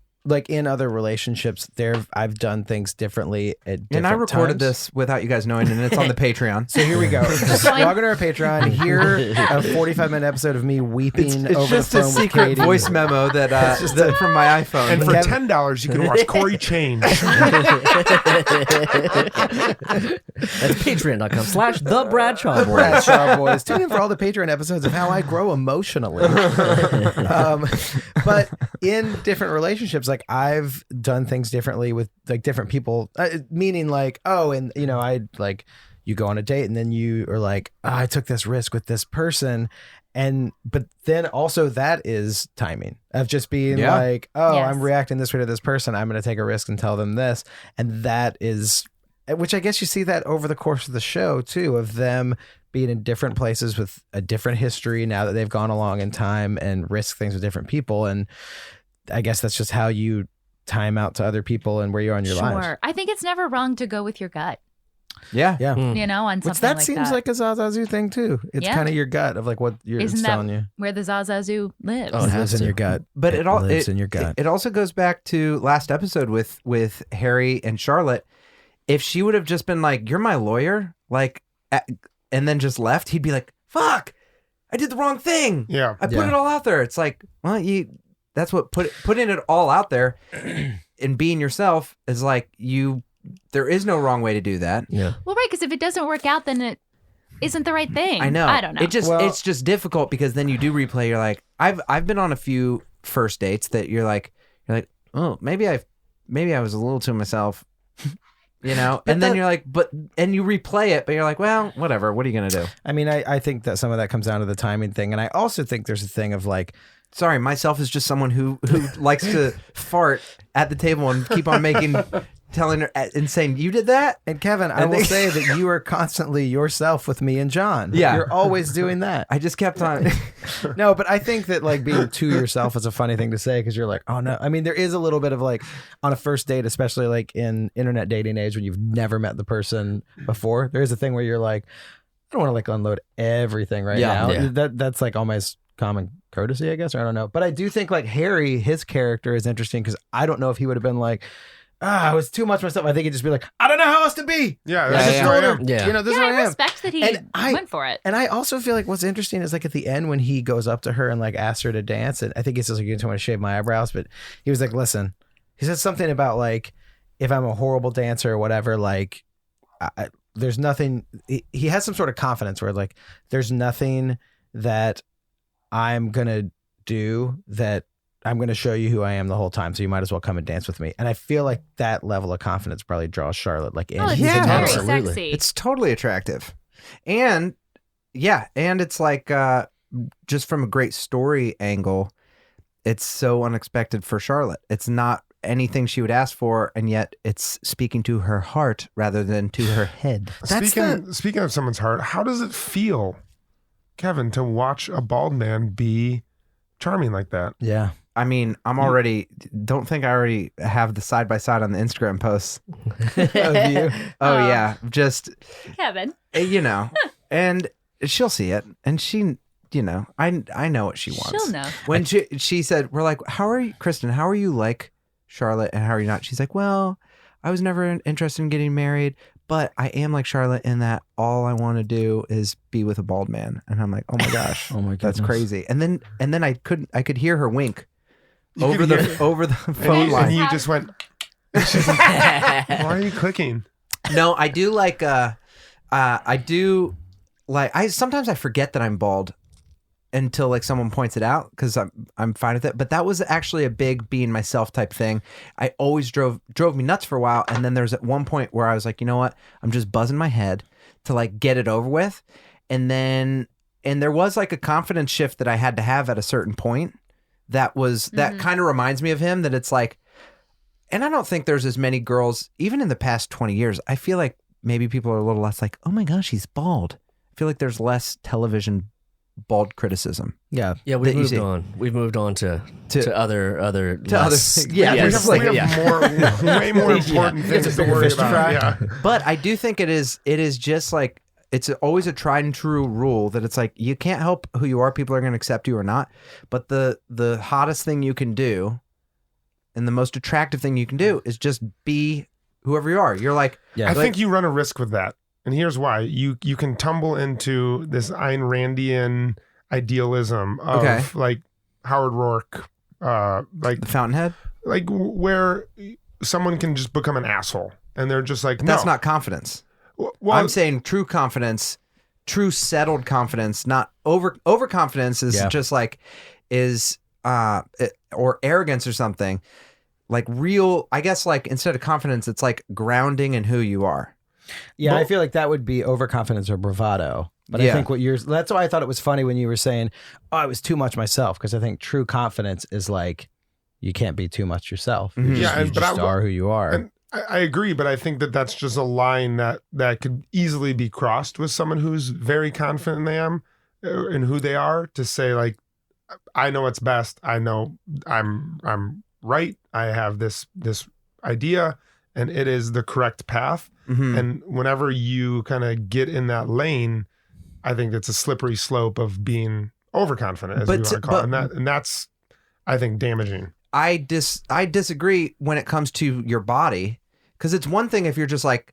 other relationships, I've done things differently at different And I recorded times. this without you guys knowing, and it's on the Patreon. So here we go. Just log into our Patreon, hear a 45-minute episode of me weeping It's over just the a phone with secret Katie. voice memo that from my iPhone. And for $10, you can watch Cory change. That's patreon.com/the Bradshaw Boys. Bradshaw Boys. Tune in for all the Patreon episodes of how I grow emotionally. But in different relationships, like I've done things differently with like different people, meaning like, I like, you go on a date and then you are like, I took this risk with this person. But then also that is timing of just being like, Yes. I'm reacting this way to this person. I'm going to take a risk and tell them this. And that is, which I guess you see that over the course of the show too, of them being in different places with a different history now that they've gone along in time and risk things with different people. And I guess that's just how you time out to other people and where you are in your lives. Sure. I think it's never wrong to go with your gut, Yeah. Yeah. on something Which that like seems that. like a Zazazu thing too. It's kind of your gut of like what it's telling you. Where the Zazazu lives? Oh, it lives in your gut. But it all lives in your gut. It also goes back to last episode with Harry and Charlotte. If she would have just been like, "You're my lawyer," like, and then just left, he'd be like, "Fuck, I did the wrong thing. Yeah. I put it all out there." It's like, well, that's what putting it all out there and being yourself is like there is no wrong way to do that. Yeah. Well, right, because if it doesn't work out, then it isn't the right thing. I know. I don't know. It's just difficult because then you do replay. You're like, I've been on a few first dates that you're like, oh, maybe I was a little to myself, and then you're like, and you replay it, but you're like, well, whatever. What are you gonna do? I mean, I think that some of that comes down to the timing thing, and I also think there's a thing of like, sorry, myself is just someone who likes to fart at the table and keep on telling her and saying, you did that? And Kevin, I will say that you are constantly yourself with me and John. Yeah. You're always doing that. I just kept on. No, but I think that like being to yourself is a funny thing to say because you're like, oh no. I mean, there is a little bit of like on a first date, especially like in internet dating age when you've never met the person before, there is a thing where you're like, I don't want to like unload everything right now. Yeah. That's like almost common courtesy, I guess, or I don't know. But I do think like Harry, his character is interesting because I don't know if he would have been like, I was too much myself. I think he'd just be like, I don't know how else to be. Yeah, I that's just just who I told her, am. Yeah. you know, this is Yeah, what I I am. respect that he And went for it. And I also feel like what's interesting is like at the end when he goes up to her and like asks her to dance, and I think he says like, you don't want to shave my eyebrows, but he was like, listen, he said something about like, if I'm a horrible dancer or whatever, like there's nothing, he has some sort of confidence where like, there's nothing that I'm going to do that I'm going to show you who I am the whole time. So you might as well come and dance with me. And I feel like that level of confidence probably draws Charlotte like in. Oh, it's Yeah, very absolutely. sexy. It's totally attractive. And yeah, and it's like just from a great story angle, it's so unexpected for Charlotte. It's not anything she would ask for, and yet it's speaking to her heart rather than to her head. Speaking of someone's heart, how does it feel, Kevin, to watch a bald man be charming like that? Yeah. I mean, I'm already, don't think I already have the side by side on the Instagram posts. Of you. Oh, yeah. Just, Kevin. you know, and she'll see it. And she, you know, I know what she wants. She'll know. When she said, we're like, how are you, Kristen, how are you like Charlotte and how are you not? She's like, well, I was never interested in getting married, but I am like Charlotte in that all I want to do is be with a bald man. And I'm like, oh my gosh, Oh my that's goodness. crazy. And then I could hear her wink You over could the hear- over the phone And line. you just went, why are you clicking? No, I do like I sometimes I forget that I'm bald until like someone points it out because I'm fine with it. But that was actually a big being myself type thing. I always drove me nuts for a while, and then there's at one point where I was like, you know what? I'm just buzzing my head to like get it over with, and there was like a confidence shift that I had to have at a certain point. That kind of reminds me of him. That it's like, and I don't think there's as many girls even in the past 20 years. I feel like maybe people are a little less like, oh my gosh, he's bald. I feel like there's less television bald criticism. Yeah. Yeah, we've that you moved see. on. We've moved on to other To other less- things. Yeah, yes, we have We have way more important You get things a to bigger worry fish to about. fry. Yeah. But I do think it is just like, it's always a tried and true rule that it's like, you can't help who you are. People are going to accept you or not. But the hottest thing you can do and the most attractive thing you can do is just be whoever you are. You're like, Yeah. I think you run a risk with that. And here's why. You can tumble into this Ayn Randian idealism of Okay. like Howard Rourke, like the Fountainhead. where someone can just become an asshole. And they're just like, no. That's not confidence. Well, I'm saying true confidence, true settled confidence, not overconfidence is Yeah. just like or arrogance or something. Like real, I guess like instead of confidence, it's like grounding in who you are. Yeah, I Well- feel like that would be overconfidence or bravado. But Yeah. I think that's why I thought it was funny when you were saying, oh, I was too much myself. Because I think true confidence is like, you can't be too much yourself. Mhm. You Yeah, just, you but just I- are who you are. And I agree, but I think that that's just a line that could easily be crossed with someone who's very confident in them in who they are, to say like, I know what's best. I know I'm right. I have this idea, and it is the correct path. Mhm. And whenever you kind of get in that lane, I think it's a slippery slope of being overconfident, as But we want to- to call it, but- and that's I think damaging. I disagree when it comes to your body, because it's one thing if you're just like,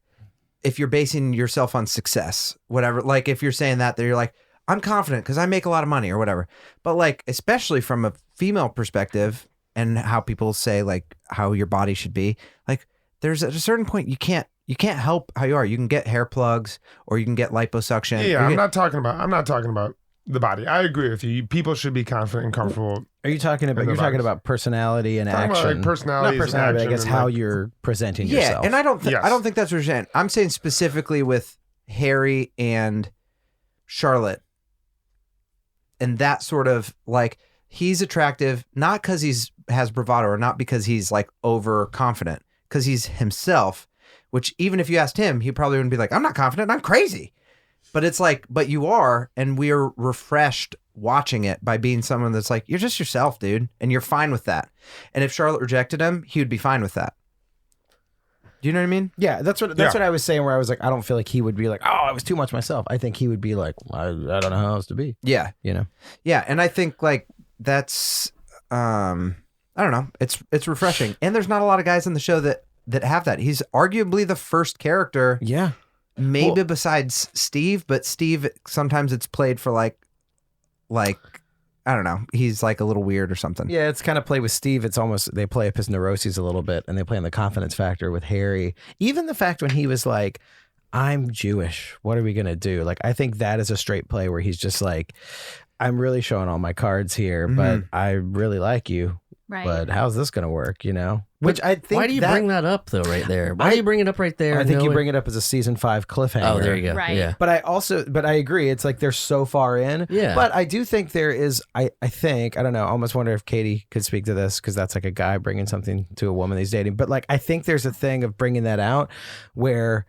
if you're basing yourself on success, whatever, like if you're saying that you're like, I'm confident because I make a lot of money or whatever. But like, especially from a female perspective and how people say like how your body should be, like there's at a certain point you can't help how you are. You can get hair plugs or you can get liposuction. Yeah, You I'm get- not talking about the body. I agree with you. People should be confident and comfortable. Are you talking about? And the You're talking vibes. about personality and Talking about, action. like, personalities Not and personality. action I guess and, how like- you're presenting Yeah, yourself. and I don't Yes. think that's what you're saying. I'm saying specifically with Harry and Charlotte, and that sort of like, he's attractive not because has bravado or not because he's like overconfident, because he's himself. Which even if you asked him, he probably wouldn't be like, I'm not confident, I'm crazy. But it's like, but you are, and we are refreshed watching it by being someone that's like, you're just yourself, dude, and you're fine with that. And if Charlotte rejected him, he would be fine with that. Do you know what I mean? Yeah, that's what I was saying. Where I was like, I don't feel like he would be like, oh, I was too much myself. I think he would be like, I don't know how else to be. Yeah, You know. yeah, and I think like that's I don't know. It's refreshing, and there's not a lot of guys in the show that have that. He's arguably the first character. Yeah. Maybe besides Steve, but Steve sometimes it's played for like I don't know. He's like a little weird or something. Yeah, it's kind of play with Steve. It's almost they play up his neuroses a little bit, and they play on the confidence factor with Harry. Even the fact when he was like, "I'm Jewish. What are we gonna do?" Like, I think that is a straight play where he's just like, "I'm really showing all my cards here, but I really like you. Right. But how's this gonna work? You know?" Which I think. Why do you bring that up though, right there? Why do you bring it up right there? I think you knowing- bring it up as a season 5 cliffhanger. Oh, there you go. Right. Yeah. But I agree. It's like they're so far in. Yeah. But I do think there is, I think, I don't know, I almost wonder if Katie could speak to this because that's like a guy bringing something to a woman he's dating. But like, I think there's a thing of bringing that out where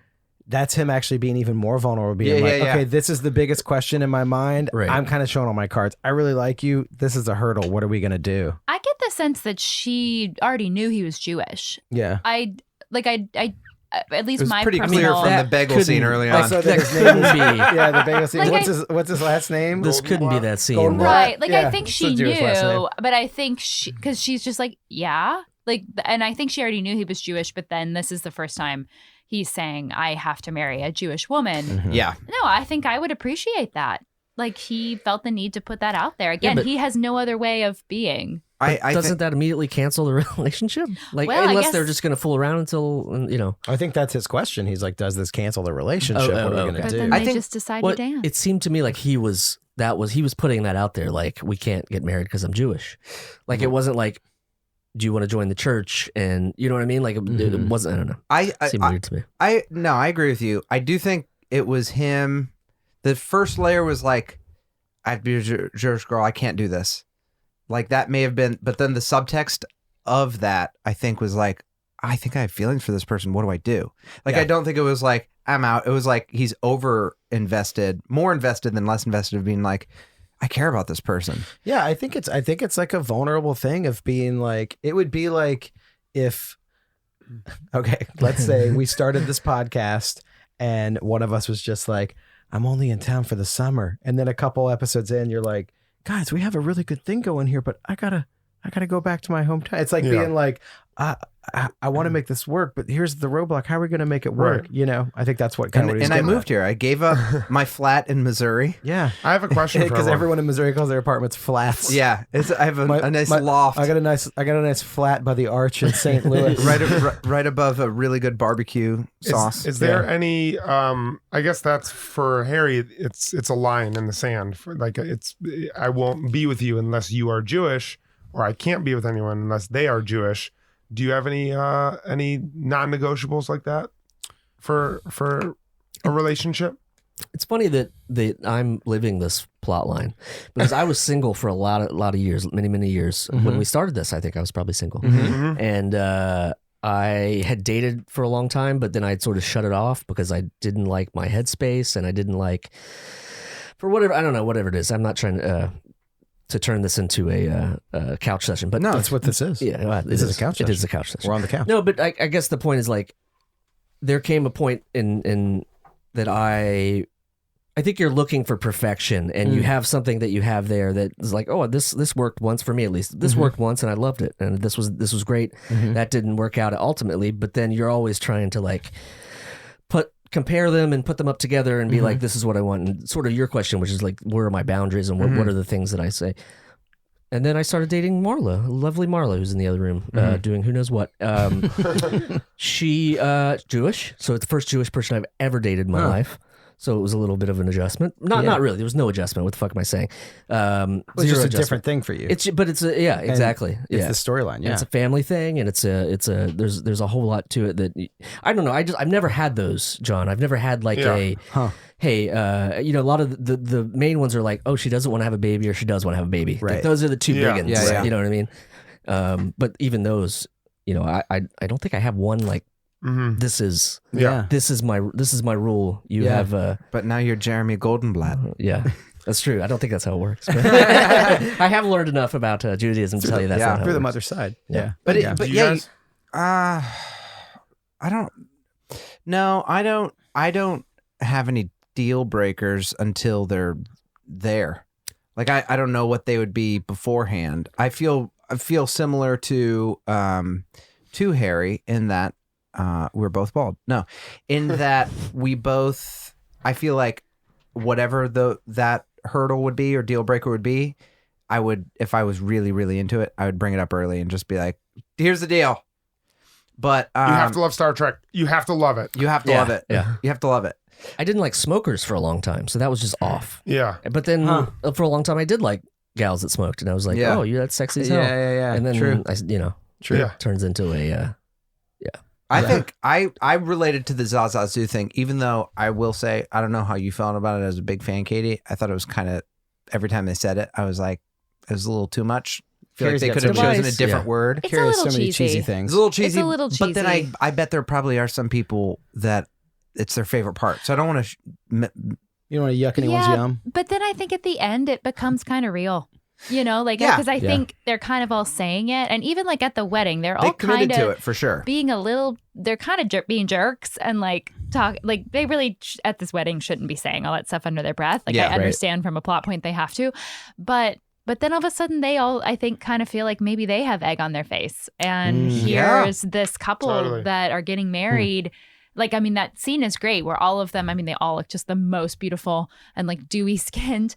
that's him actually being even more vulnerable, being okay, this is the biggest question in my mind. Right. I'm kind of showing all my cards. I really like you. This is a hurdle. What are we going to do? I get the sense that she already knew he was Jewish. Yeah. I at least It was my pretty personal. clear from the bagel scene early on. Also, That his name is, couldn't be. yeah, the bagel scene. Like what's his last name? This couldn't be that scene. Golden though. Right. Like, Yeah, I think it's she a Jewish last name. knew, but I think because she's just like, yeah. Like, and I think she already knew he was Jewish, but then this is the first time he's saying, I have to marry a Jewish woman. Yeah. No, I think I would appreciate that. Like, he felt the need to put that out there. Again, but- he has no other way of being. I Doesn't think, that immediately cancel the relationship? Like, Well, I unless guess- they're just going to fool around until, you know. I think that's his question. He's like, does this cancel the relationship? Oh, what are we okay. going But to then do? I they think- just decide Well, to dance. it seemed to me like he was putting that out there. Like, we can't get married because I'm Jewish. Like, it wasn't like, do you want to join the church? And you know what I mean? Like, it wasn't, I don't know. It seemed weird to me. I agree with you. I do think it was him. The first layer was like, I have to be a Jewish girl. I can't do this. Like that may have been, but then the subtext of that, I think, was like, I think I have feelings for this person. What do I do? Like, Yeah. I don't think it was like, I'm out. It was like, he's over invested, more invested than less invested of being like, I care about this person. Yeah, I think it's like a vulnerable thing of being like, it would be like if, okay, let's say we started this podcast and one of us was just like, I'm only in town for the summer. And then a couple episodes in, you're like, guys, we have a really good thing going here, but I gotta go back to my hometown. It's like being like, I want to make this work, but here's the roadblock. How are we going to make it work? Right. You know, I think that's what kind of. And I moved here. I gave up my flat in Missouri. Yeah, I have a question for because everyone in Missouri calls their apartments flats. Yeah, I have a nice loft. I got a nice flat by the arch in St. Louis. right above a really good barbecue sauce. Is there any? I guess that's for Harry. It's a line in the sand. Like I won't be with you unless you are Jewish, or I can't be with anyone unless they are Jewish. Do you have any non-negotiables like that for a relationship? It's funny that I'm living this plot line because I was single for a lot of years, many years. When we started this, I think I was probably single, and I had dated for a long time, but then I'd sort of shut it off because I didn't like my headspace and I didn't like, for whatever, I don't know, whatever it is. I'm not trying to turn this into a couch session, but No, that's what this is. yeah, This is a couch It session. is a couch session. We're on the couch. No, but I guess the point is like there came a point in that I think you're looking for perfection, and you have something that you have there that is like, oh, this worked once for me at least. This worked once, and I loved it, and this was great. That didn't work out ultimately, but then you're always trying to like compare them and put them up together and be like, this is what I want. And sort of your question, which is like, where are my boundaries and what are the things that I say? And then I started dating Marla, lovely Marla, who's in the other room doing who knows what. She Jewish, so it's the first Jewish person I've ever dated in my life. So it was a little bit of an adjustment. Not really. There was no adjustment. What the fuck am I saying? It's just a adjustment. different thing for you. It's exactly. It's the storyline. And Yeah. it's a family thing, and there's a whole lot to it that I don't know. I've never had those, John. I've never had like hey, a lot of the main ones are like, oh, she doesn't want to have a baby or she does want to have a baby. Right. Like, those are the two Yeah. big ones. Yeah. You know what I mean? But even those, I don't think I have one like this is Yeah. this is my rule. You Yeah. have But now you're Jeremy Goldenblatt. yeah. That's true. I don't think that's how it works. But I have learned enough about Judaism to tell you that's not how Through it the works. mother's side. Yeah. But yeah. but Do you yeah, guys- I don't have any deal breakers until they're there. Like I don't know what they would be beforehand. I feel similar to Harry in that we're both bald. No, in that we both. I feel like whatever that hurdle would be or deal breaker would be, I would, if I was really really into it, I would bring it up early and just be like, "Here's the deal." But you have to love Star Trek. You have to love it. You have to love it. Yeah, you have to love it. I didn't like smokers for a long time, so that was just off. Yeah. But then for a long time, I did like gals that smoked, and I was like, oh, yeah, that's sexy as hell. Yeah. And then, True. It turns into a, I think I related to the Zaza Zoo thing, even though I will say, I don't know how you felt about it as a big fan, Katie. I thought it was kind of, every time they said it, I was like, it was a little too much. I feel like they could have chosen a different word. It's a little so many cheesy. cheesy things. It's a little cheesy. It's a little cheesy. But then I bet there probably are some people that it's their favorite part. So I don't want to. You don't want to yuck anyone's yum. But then I think at the end it becomes kind of real. Because I think they're kind of all saying it, and even like at the wedding, they're all committed kind to of it for sure. being a little. They're kind of being jerks and like talk like they really at this wedding shouldn't be saying all that stuff under their breath. Like I understand from a plot point they have to, but then all of a sudden they all I think kind of feel like maybe they have egg on their face, and here's this couple that are getting married. Like, I mean, that scene is great where all of them, I mean, they all look just the most beautiful and like dewy skinned.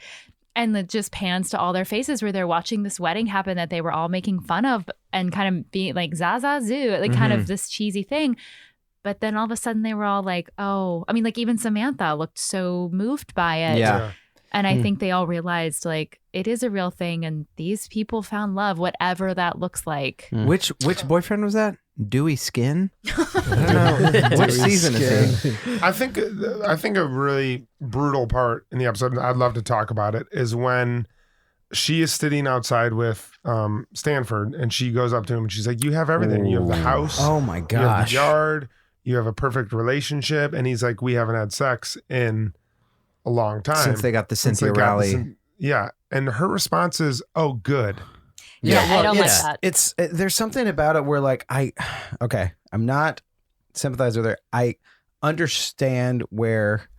And it just pans to all their faces where they're watching this wedding happen that they were all making fun of and kind of being like Zaza Zoo, like kind of this cheesy thing. But then all of a sudden they were all like, oh, I mean, like even Samantha looked so moved by it. Yeah. And I think they all realized like it is a real thing and these people found love, whatever that looks like. Which boyfriend was that? Dewy skin? I don't know. Which season is it? I think a really brutal part in the episode, and I'd love to talk about it, is when she is sitting outside with Stanford and she goes up to him and she's like, you have everything. You have the house. Oh my You have gosh. the yard. You have a perfect relationship. And he's like, we haven't had sex in a long time. Since they got the Since Cynthia they got Rowley. yeah. And her response is, oh, good. Yeah, I don't like it's that. there's something about it where like I'm not sympathizing with her. I understand where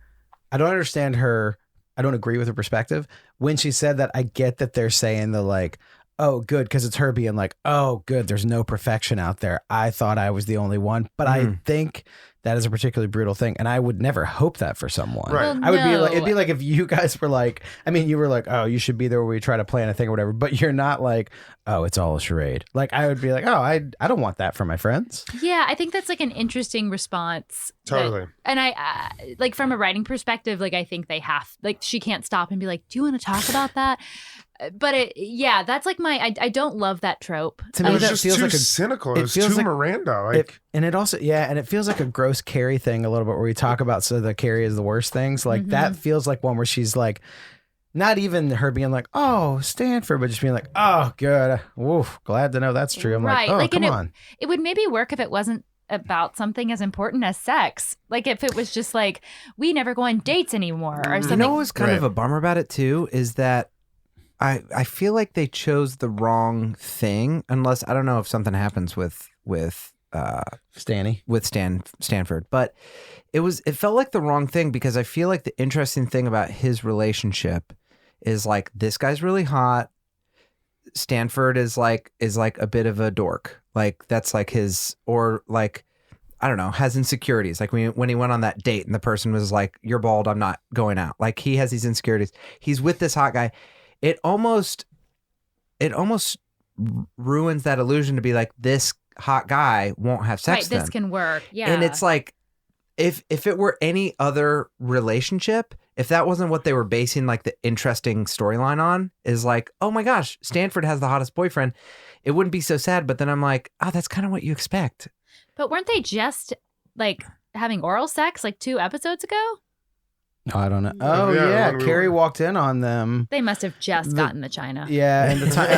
I don't understand her. I don't agree with her perspective when she said that. I get that they're saying the like, oh, good, because it's her being like, oh, good, there's no perfection out there. I thought I was the only one, but I think that is a particularly brutal thing, and I would never hope that for someone. Right. Well, I would be like, no. it'd be like if you guys were like, I mean, you were like, oh, you should be there where we try to plan a thing or whatever, but you're not like, oh, it's all a charade. Like I would be like, oh, I don't want that for my friends. Yeah, I think that's like an interesting response. Totally. And I like from a writing perspective, like I think they have, like she can't stop and be like, do you want to talk about that? But that's like I don't love that trope. To It me, was that just feels too like cynical. It was feels too like- Miranda. Like, and it feels like a gross Carrie thing a little bit where we talk about so the Carrie is the worst things. Like that feels like one where she's like, not even her being like, oh, Stanford, but just being like, oh, good. Woof, glad to know that's true. I'm Right. like, oh, Like, come and on. It would maybe work if it wasn't about something as important as sex. Like if it was just like, we never go on dates anymore or You something. know what was kind of a bummer about it too is that I feel like they chose the wrong thing, unless I don't know if something happens with Stanny. Stanford, but it felt like the wrong thing because I feel like the interesting thing about his relationship is like this guy's really hot. Stanford is like a bit of a dork. Like that's like his, or like, I don't know, has insecurities. Like when he went on that date and the person was like, you're bald, I'm not going out. Like he has these insecurities. He's with this hot guy. It almost ruins that illusion to be like, this hot guy won't have sex Right, then. this can work. Yeah. And it's like, if it were any other relationship, if that wasn't what they were basing like the interesting storyline on, is like, oh my gosh, Stanford has the hottest boyfriend, it wouldn't be so sad. But then I'm like, oh, that's kind of what you expect. But weren't they just like having oral sex like 2 episodes ago? Oh, I don't know. Oh, yeah. Carrie walked in on them. They must have just gotten the China. Yeah, and the time.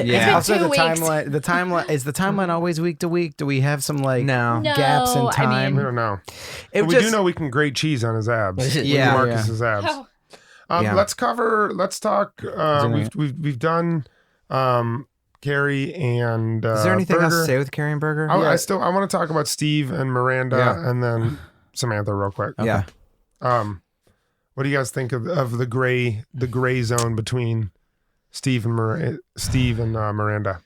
Yeah. Also, It's the been 2 weeks. timeline. The timeline is the timeline always week to week. Do we have some like No. gaps in No, I time? we don't know. It But we just, do know we can grate cheese on his abs. Yeah. Marcus's abs. Oh. Yeah. Let's talk. We've done Carrie and Is there anything else Berger. to say with Carrie and Berger? I want to talk about Steve and Miranda and then Samantha real quick. Yeah. What do you guys think of the gray zone between Steve and Miranda?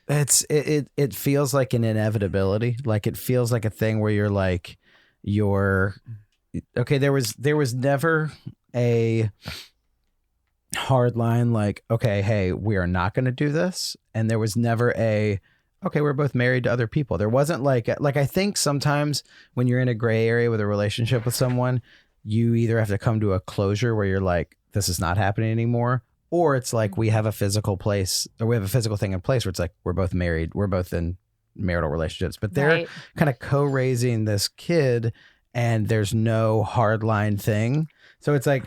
It feels like an inevitability. Like it feels like a thing where you're like, okay. There was never a hard line like, okay, hey, we are not going to do this, and there was never a, okay, we're both married to other people. There wasn't like I think sometimes when you're in a gray area with a relationship with someone, you either have to come to a closure where you're like, this is not happening anymore, or it's like we have a physical place, or we have a physical thing in place where it's like we're both married, we're both in marital relationships, but they're kind of co-raising this kid, and there's no hard line thing. So it's like,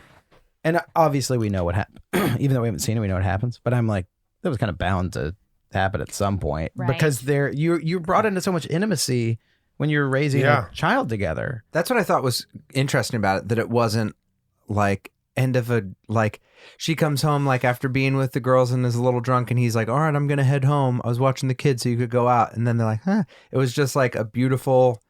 and obviously we know what happened, even though we haven't seen it, we know what happens. But I'm like, that was kind of bound to happen at some point because you're brought into so much intimacy when you're raising a child together. That's what I thought was interesting about it, that it wasn't like she comes home like after being with the girls and is a little drunk, and he's like, all right, I'm going to head home. I was watching the kids so you could go out. And then they're like, huh. It was just like a beautiful,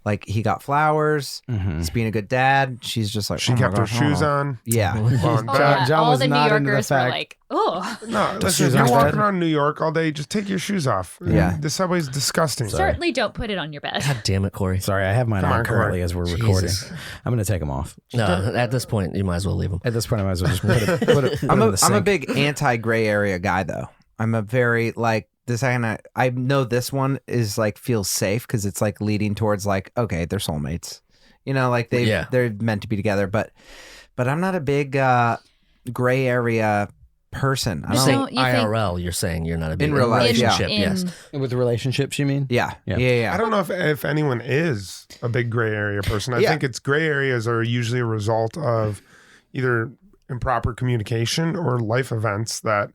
like he got flowers. He's being a good dad. She's just like, she kept her shoes on. Yeah. John all was the New not into the Yorkers were fact. like, oh. No, listen, shoes if you're on walking bed. around New York all day, just take your shoes off. Yeah. The subway's disgusting. Certainly don't put it on your bed. God damn it, Corey. Sorry, I have mine Come on on, currently Corey. as we're Jesus. recording. I'm going to take them off. No, at this point, you might as well leave them. At this point, I might as well just put it I'm in the a sink. big anti-gray area guy, though. I'm a very like this. I know this one is like feels safe because it's like leading towards like, okay, they're soulmates. You know, like they're meant to be together. But I'm not a big gray area person. I You're don't. saying Don't you think- IRL, you're saying you're not a big In real life, yeah. relationship. Yes. With relationships, you mean? Yeah. Yeah. I don't know if anyone is a big gray area person. I Yeah. think it's gray areas are usually a result of either improper communication or life events that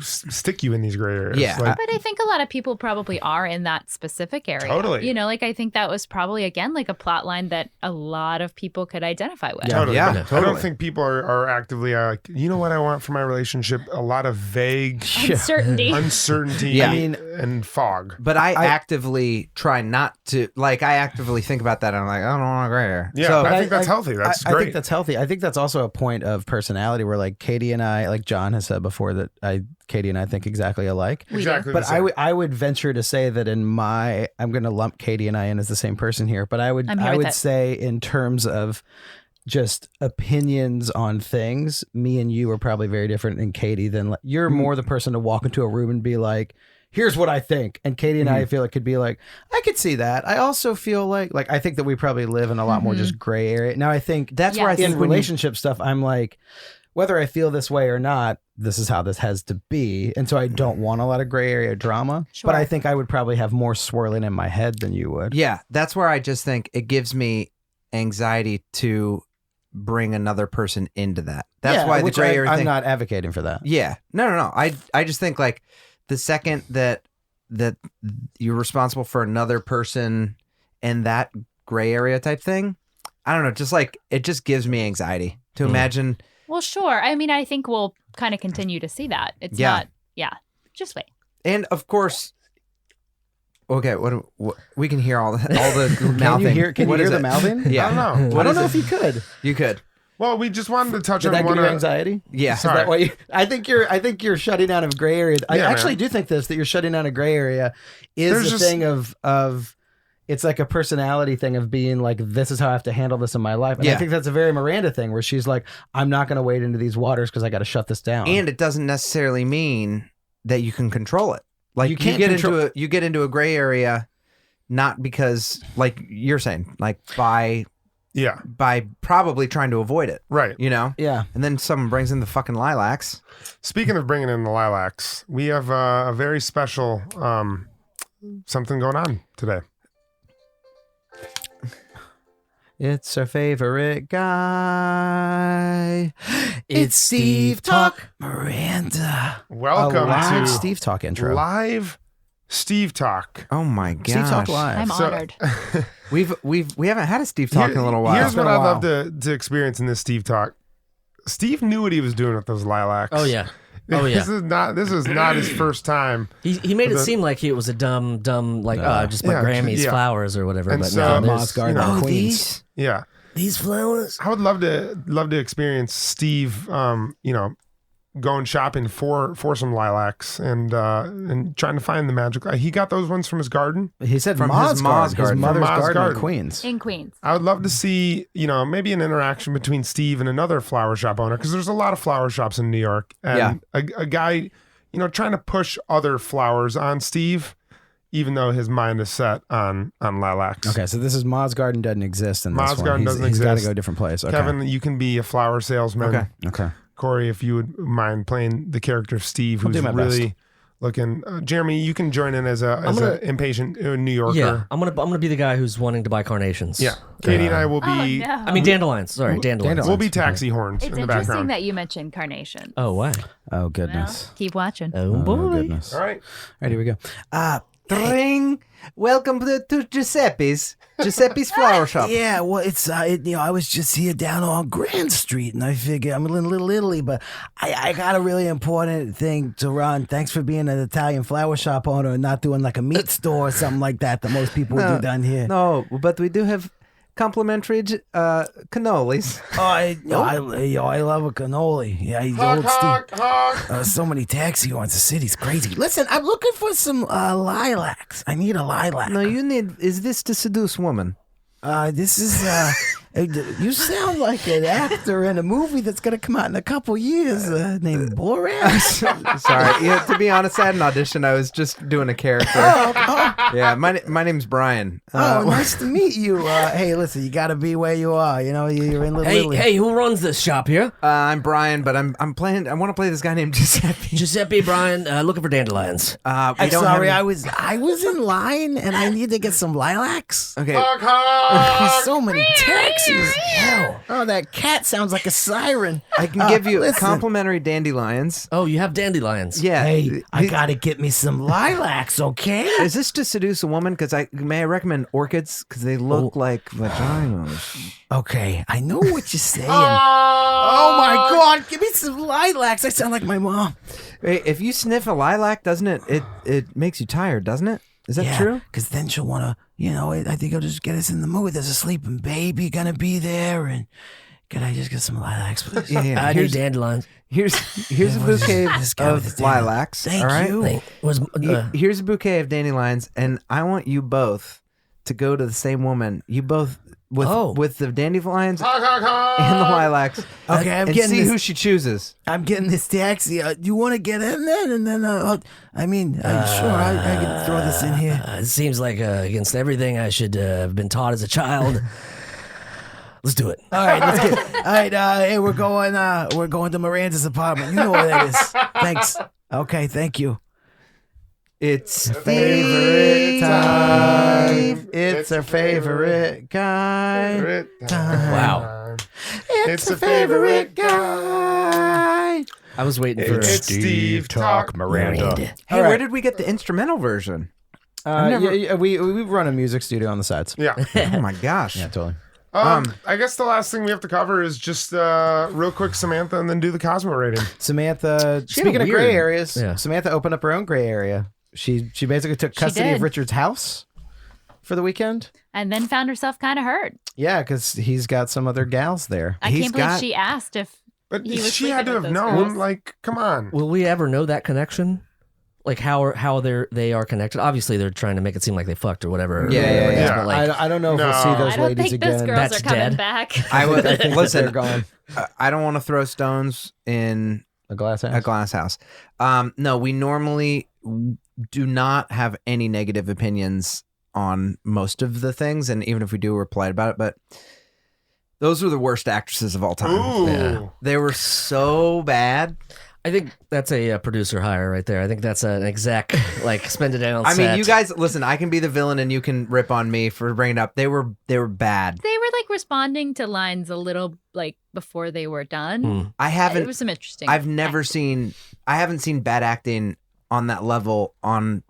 stick you in these gray areas. Yeah. Like, But I think a lot of people probably are in that specific area. Totally. You know, like I think that was probably, again, like a plot line that a lot of people could identify with. Yeah. totally. Yeah, I don't totally. think people are actively like, you know what I want for my relationship? A lot of vague Uncertainty. uncertainty Yeah. and fog. But I actively try not to. Like, I actively think about that. And I'm like, I don't want a gray area. Yeah, So, but I think that's healthy. That's I great. think that's healthy. I think that's also a point of personality where like Katie and I, like John has said before, that Katie and I think exactly alike. exactly. But the same. I would venture to say that I'm going to lump Katie and I in as the same person here. But I I'm here with would it. say in terms of just opinions on things, me and you are probably very different in Katie than you're more the person to walk into a room and be like, here's what I think. And Katie and I feel it could be like, I could see that. I also feel like I think that we probably live in a lot more just gray area. Now I think that's where I Yes. think in when you- relationship stuff, I'm like, whether I feel this way or not, this is how this has to be. And so I don't want a lot of gray area drama, but I think I would probably have more swirling in my head than you would. Yeah, that's where I just think it gives me anxiety to bring another person into that. That's why the which gray area I'm thing. not advocating for that. Yeah, no. I just think like the second that you're responsible for another person and that gray area type thing, I don't know. Just like it just gives me anxiety to imagine. Well, sure. I mean, I think we'll kind of continue to see that. It's Yeah. not, just wait. And of course, okay, what we can hear all the Can mouthing. you hear, What is the it? mouthing? Yeah, I don't know. I don't know if you could. you could. Well, we just wanted to touch Did on that give one you of anxiety? Yeah. Is that why you, I think you're shutting down of gray area. I Yeah, actually man. do think that you're shutting down a gray area is There's the just- thing of it's like a personality thing of being like, this is how I have to handle this in my life. And I Yeah. think that's a very Miranda thing where she's like, I'm not going to wade into these waters because I got to shut this down. And it doesn't necessarily mean that you can control it. Like You can't get control- you get into a gray area, not because like you're saying, like by probably trying to avoid it, right. you know? yeah. And then someone brings in the fucking lilacs. Speaking of bringing in the lilacs, we have a very special something going on today. It's our favorite guy. It's Steve Talk Miranda. Welcome a live to Steve Talk intro. Live Steve Talk. Oh my god. Steve Talk Live. I'm So- honored. We haven't had a Steve Talk in a little while. Here's It's been what a I'd love while. to experience in this Steve Talk. Steve knew what he was doing with those lilacs. Oh yeah. Oh, yeah. This is not his first time. He made it seem like it was a dumb like just my Grammy's flowers or whatever. And but so, no, Moss Garden Queens. Yeah. these flowers. I would love to experience Steve, going shopping for some lilacs and trying to find the magic. He got those ones from his garden. He said From Ma's his Ma's garden. His garden. mother's From Ma's garden in garden. Queens. In Queens. I would love to see, maybe an interaction between Steve and another flower shop owner, because there's a lot of flower shops in New York. And a guy, trying to push other flowers on Steve, even though his mind is set on lilacs. Okay, so this is Ma's garden doesn't exist in this Ma's one. garden doesn't He's got to exist. go a different place. Okay. Kevin, you can be a flower salesman. Okay. Corey, if you would mind playing the character of Steve, I'll who's do my really best. looking. Jeremy, you can join in as an impatient New Yorker. Yeah, I'm gonna be the guy who's wanting to buy carnations. Yeah. Katie and I will be. Oh, no. I mean dandelions. Sorry, dandelions. We'll be taxi horns It's in the interesting background. that you mentioned carnation. Oh, why? Oh, Well, goodness. keep watching. Oh, Oh, boy. goodness. All right. All right, here we go. Ring. Welcome to Giuseppe's Flower Shop. Yeah, well, it's I was just here down on Grand Street, and I figure I'm in Little Italy, but I got a really important thing to run. Thanks for being an Italian flower shop owner and not doing like a meat store or something like that most people do down here. No, but we do have complimentary cannolis. Oh, I love a cannoli. Yeah, he's Honk, old Steve. honk, honk. So many taxi horns. The city's crazy. Listen, I'm looking for some lilacs. I need a lilac. No, is this to seduce woman? This is you sound like an actor in a movie that's gonna come out in a couple years named Borat. Sorry, to be honest, I had an audition. I was just doing a character. Yeah, my name's Brian. Nice to meet you. Hey, listen, you gotta be where you are. You're in Little Italy. Hey, who runs this shop here? I'm Brian, but I'm playing. I want to play this guy named Giuseppe. Giuseppe, Brian, looking for dandelions. I'm sorry, I was in line and I need to get some lilacs. Okay. Honk, honk. So many taxis. Hell. Oh, that cat sounds like a siren. I can give you listen. complimentary dandelions. Oh, you have dandelions. Yeah. Hey, I gotta get me some lilacs, okay? Is this to seduce a woman? Because I recommend orchids because they look like vaginas. Okay, I know what you're saying. Oh my God, give me some lilacs. I sound like my mom. Hey, if you sniff a lilac, doesn't it makes you tired, doesn't it? Is that true? Because then she'll want to, I think it'll just get us in the mood. There's a sleeping baby gonna be there, and can I just get some lilacs, please? Yeah. I need dandelions. Here's a bouquet this guy with of the dandelions. lilacs. Thank all right? you. Here's a bouquet of dandelions, and I want you both to go to the same woman. You both with the dandelions Honk, honk, honk. and the lilacs. Okay, I'm and getting see this. who she chooses. I'm getting this taxi. Do you want to get in there? And then, sure, I can throw this in here. It seems like against everything I should have been taught as a child. Let's do it. All right, let's get. All right, hey, we're going to Miranda's apartment. You know where that is. Thanks. Okay, thank you. It's Favorite time. It's our favorite guy. Favorite Wow. It's a favorite guy. I was waiting for It's Steve Talk Miranda. Hey, All where right. did we get the instrumental version? We run a music studio on the sides. Yeah. Oh my gosh. Yeah, totally. I guess the last thing we have to cover is just real quick Samantha and then do the Cosmo rating. Samantha, She had a speaking of gray weird- areas, yeah. Samantha opened up her own gray area. She basically took custody of did. Richard's house for the weekend. And then found herself kind of hurt. Yeah, because he's got some other gals there. I He's can't believe got- she asked if But he was she had to sleeping have with those known. girls. Like, come on. Will we ever know that connection? Like how they are connected? Obviously, they're trying to make it seem like they fucked or whatever. Yeah, whatever it is, yeah. But like, I don't know if we'll No. see those I don't ladies think again. those girls That's are coming dead. back. I would think listen. they're gone. I don't want to throw stones in A glass house. a glass house. No, we normally do not have any negative opinions on most of the things, and even if we do, we're polite about it. But those were the worst actresses of all time. Ooh. Yeah. They were so bad. I think that's a producer hire right there. I think that's an exec like spend it on I set. mean, you guys listen. I can be the villain, and you can rip on me for bringing it up. They were bad. They were like responding to lines a little like before they were done. I It haven't. was some interesting. I've never acting. seen. I haven't seen bad acting on that level on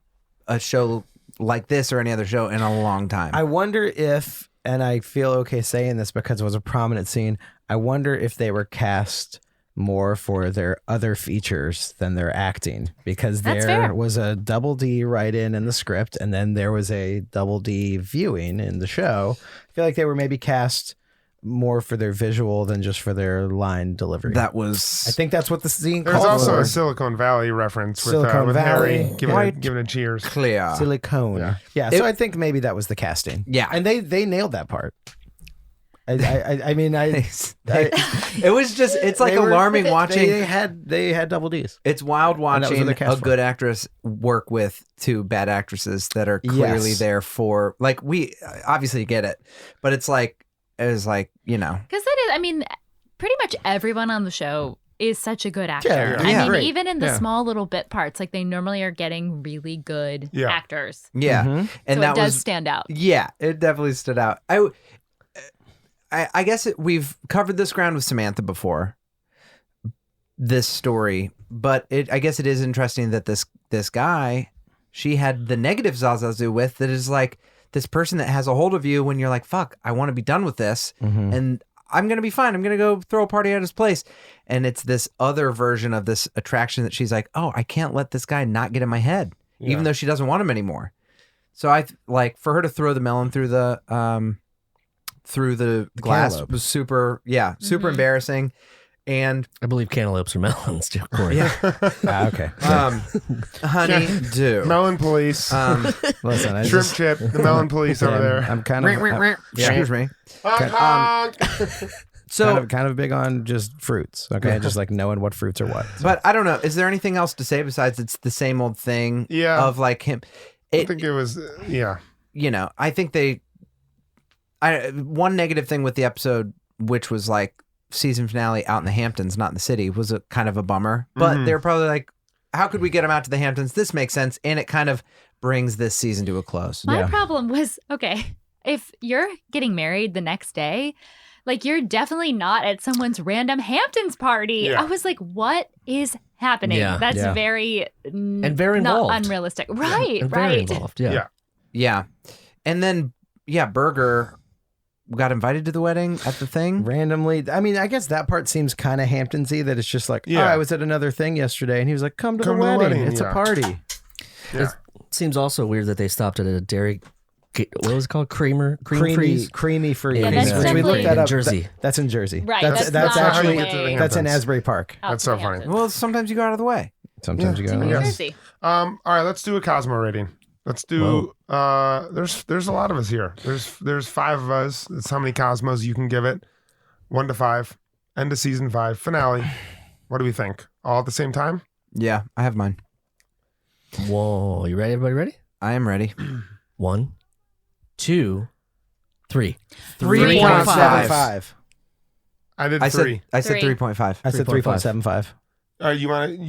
a show like this or any other show in a long time. I wonder if, and I feel okay saying this because it was a prominent scene, I wonder if they were cast more for their other features than their acting, because That's there fair. was a double D write-in in the script, and then there was a double D viewing in the show. I feel like they were maybe cast more for their visual than just for their line delivery. That was. I think that's what the scene There's called also for. a Silicon Valley reference with Silicon Harry Valley. giving a cheers. clear. Silicone. Yeah, so I think maybe that was the casting. Yeah. And they nailed that part. I mean, It was just. It's like they were- alarming watching. They had double Ds. It's wild that was what watching they cast a for. good actress work with two bad actresses that are clearly Yes. there for, like, we obviously get it, but it's like, Because that is, I mean, pretty much everyone on the show is such a good actor. Yeah, I yeah. mean, Great. even in the Yeah. small little bit parts, like they normally are getting really good Yeah. actors. yeah. Mhm. And So that it does was, stand out. yeah, it definitely stood out. I guess we've covered this ground with Samantha before, this story, but I guess it is interesting that this guy, she had the negative Zazazu with, that is like this person that has a hold of you when you're like, fuck, I want to be done with this. Mhm. And I'm going to be fine. I'm going to go throw a party at his place. And it's this other version of this attraction that she's like, oh, I can't let this guy not get in my head, even though she doesn't want him anymore. So I like for her to throw the melon through the glass cantaloupe. was super embarrassing. And I believe cantaloupes are melons, too, Corey. Okay. honey, do. Melon police. Listen, I Shrimp just, chip. The melon police over there. I'm kind of Excuse me. Honk, honk. So, kind of big on just fruits. Okay, just like knowing what fruits are what. but I don't know. Is there anything else to say besides it's the same old thing? Yeah. Of like him. I think it was, yeah. You know, I think one negative thing with the episode, which was like season finale out in the Hamptons, not in the city, was a kind of a bummer. But they're probably like, how could we get them out to the Hamptons? This makes sense. And it kind of brings this season to a close. My problem was, okay, if you're getting married the next day, like you're definitely not at someone's random Hamptons party. Yeah. I was like, what is happening? Yeah. That's Yeah. very And very not involved. unrealistic. Right, And very right. involved, yeah. Yeah. Yeah. And then, Berger got invited to the wedding at the thing. Randomly, I mean, I guess that part seems kind of Hamptonsy. That it's just like, Yeah. oh, I was at another thing yesterday, and he was like, "Come to Come the to the wedding. wedding, It's yeah. a party." Yeah. Seems also weird that they stopped at a dairy. What was it called? Cream freeze? Creamy free. Yeah, that's Which we definitely- looked that up. In Jersey. That's in Jersey. Right, That's that's not actually how you get to the that's in Hamptons. Asbury Park. Out That's to so the funny. Hamptons. Well, sometimes you go out of the way. Sometimes you go. New "Yeah." Jersey. All right, let's do a Cosmo rating. Let's do there's a lot of us here. There's 5 of us. That's how many Cosmos you can give it. 1 to 5. End of season 5. Finale. What do we think? All at the same time? Yeah, I have mine. Whoa. You ready? Everybody ready? I am ready. 1, 2, 3. 3.75. I did I 3. said Three. 3.5. I said 3.75.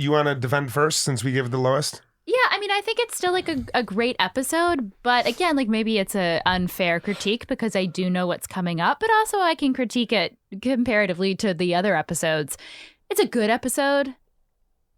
You wanna defend first since we gave it the lowest? Yeah, I mean, I think it's still like a great episode, but again, like maybe it's a unfair critique because I do know what's coming up, but also I can critique it comparatively to the other episodes. It's a good episode.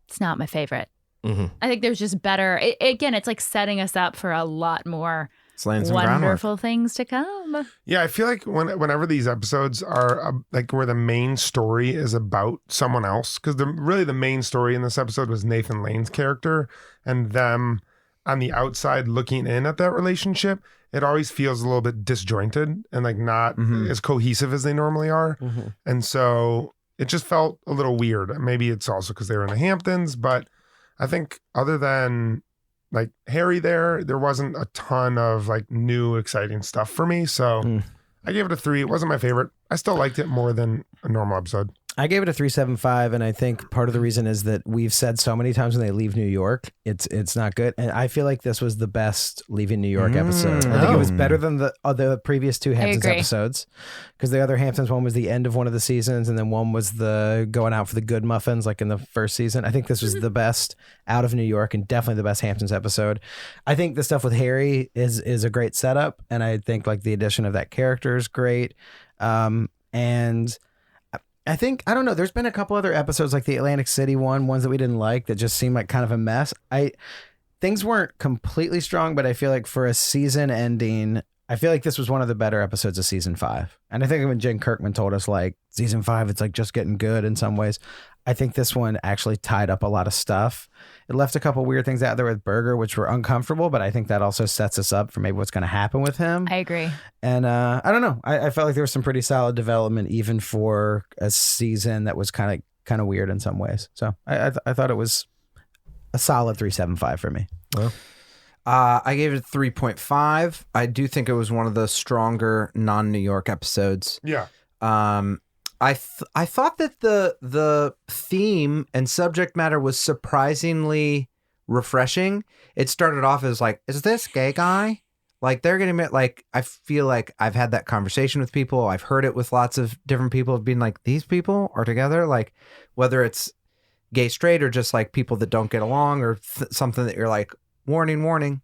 It's not my favorite. Mm-hmm. I think there's just better. Again, it's like setting us up for a lot more It's laying some groundwork. wonderful things to come. Yeah, I feel like whenever these episodes are like where the main story is about someone else, because really the main story in this episode was Nathan Lane's character and them on the outside looking in at that relationship. It always feels a little bit disjointed and like not as cohesive as they normally are. And so it just felt a little weird. Maybe it's also because they were in the Hamptons, but I think other than like Harry there wasn't a ton of like new exciting stuff for me. So I gave it a 3. It wasn't my favorite. I still liked it more than a normal episode. I gave it a 3.75, and I think part of the reason is that we've said so many times when they leave New York, it's not good. And I feel like this was the best Leaving New York episode. I think it was better than the previous 2 Hamptons agree. episodes, because the other Hamptons one was the end of one of the seasons, and then one was the going out for the good muffins, like in the first season. I think this was the best out of New York, and definitely the best Hamptons episode. I think the stuff with Harry is a great setup, and I think like the addition of that character is great. And I think, I don't know, there's been a couple other episodes like the Atlantic City ones that we didn't like that just seemed like kind of a mess. Things weren't completely strong, but I feel like for a season ending, I feel like this was one of the better episodes of season 5. And I think when Jen Kirkman told us like season 5, it's like just getting good in some ways. I think this one actually tied up a lot of stuff. It left a couple weird things out there with Berger, which were uncomfortable, but I think that also sets us up for maybe what's going to happen with him. I agree. And I don't know. I felt like there was some pretty solid development, even for a season that was kind of weird in some ways. So I thought it was a solid 3.75 for me. Well, I gave it a 3.5. I do think it was one of the stronger non-New York episodes. Yeah. I thought that the theme and subject matter was surprisingly refreshing. It started off as like, is this gay guy? Like they're getting like, I feel like I've had that conversation with people. I've heard it with lots of different people of being like, these people are together. Like whether it's gay, straight, or just like people that don't get along or something that you're like, warning.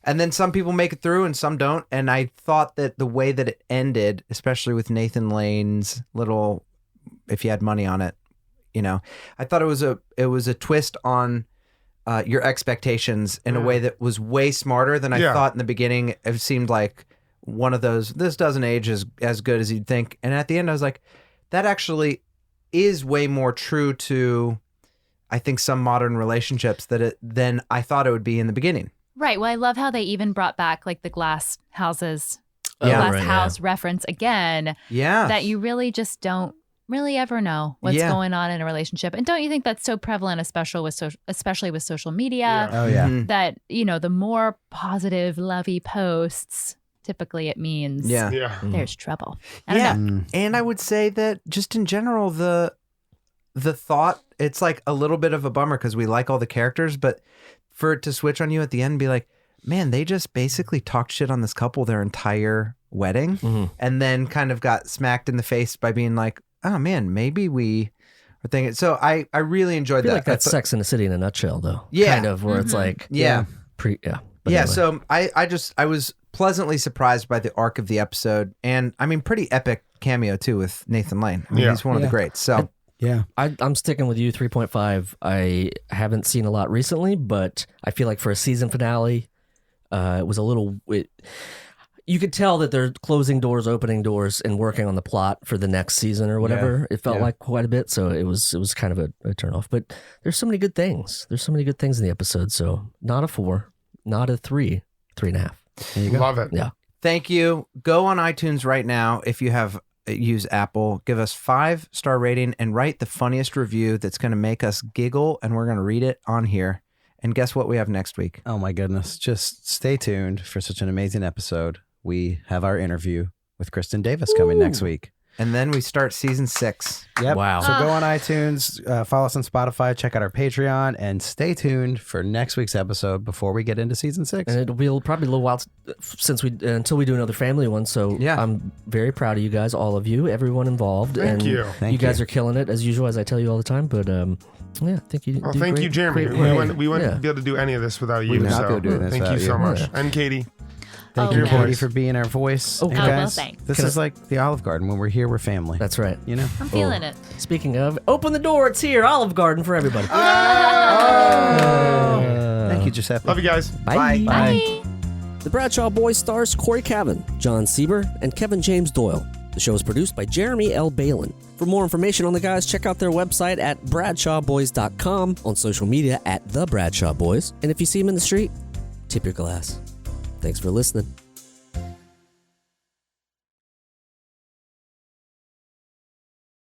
And then some people make it through and some don't. And I thought that the way that it ended, especially with Nathan Lane's little, if you had money on it, I thought it was a twist on your expectations in a way that was way smarter than I thought in the beginning. It seemed like one of those, this doesn't age as good as you'd think. And at the end I was like, that actually is way more true to, I think, some modern relationships than I thought it would be in the beginning. Right. Well, I love how they even brought back like the glass houses, Yeah. house reference again. Yeah. That you really just don't really ever know what's going on in a relationship. And don't you think that's so prevalent, especially with social media? Oh, yeah. Mhm. That, the more positive, lovey posts, typically it means Yeah. there's trouble. I don't know. And I would say that just in general, the thought, it's like a little bit of a bummer because we like all the characters, but for it to switch on you at the end and be like, man, they just basically talked shit on this couple their entire wedding and then kind of got smacked in the face by being like, oh man, maybe we are thinking. So I really enjoyed I feel that. like that's Sex in the City in a nutshell, though. Yeah. Kind of, where it's like, Yeah. But Yeah. anyway. So I was pleasantly surprised by the arc of the episode. And I mean, pretty epic cameo too with Nathan Lane. I mean, he's one of the greats. So Yeah. I'm sticking with you, 3.5. I haven't seen a lot recently, but I feel like for a season finale, it was a little... you could tell that they're closing doors, opening doors, and working on the plot for the next season or whatever. It felt like quite a bit, so it was kind of a turnoff. But there's so many good things. There's so many good things in the episode, so not a 4, not a 3, 3.5. There you go. Love it. Yeah. thank you. Go on iTunes right now if you have use Apple. Give us 5-star rating and write the funniest review that's going to make us giggle, and we're going to read it on here. And guess what we have next week? Oh my goodness. Just stay tuned for such an amazing episode. We have our interview with Kristen Davis coming next week. And then we start season 6. Yep. Wow. So go on iTunes, follow us on Spotify, check out our Patreon, and stay tuned for next week's episode before we get into season 6. And it'll be probably a little while until we do another family one. So I'm very proud of you guys, all of you, everyone involved. Thank you. Thank you guys are killing it as usual, as I tell you all the time. But yeah, thank you. Well, do thank great- you, Jeremy. great We work. wouldn't be able to do any of this without you. would not So be able to do this thank without you so you. much. Yeah. And Katie. Thank Oh, you, yeah. Katie, for being our voice. Oh, And well, guys, thanks. this Can is like the Olive Garden. When we're here, we're family. That's right. You know? I'm feeling it. Speaking of, open the door. It's here. Olive Garden for everybody. Thank you, Giuseppe. Love you guys. Bye. Bye. The Bradshaw Boys stars Cory Cavin, John Sieber, and Kevin James Doyle. The show is produced by Jeremy L. Balon. For more information on the guys, check out their website at bradshawboys.com, on social media at The Bradshaw Boys. And if you see them in the street, tip your glass. Thanks for listening.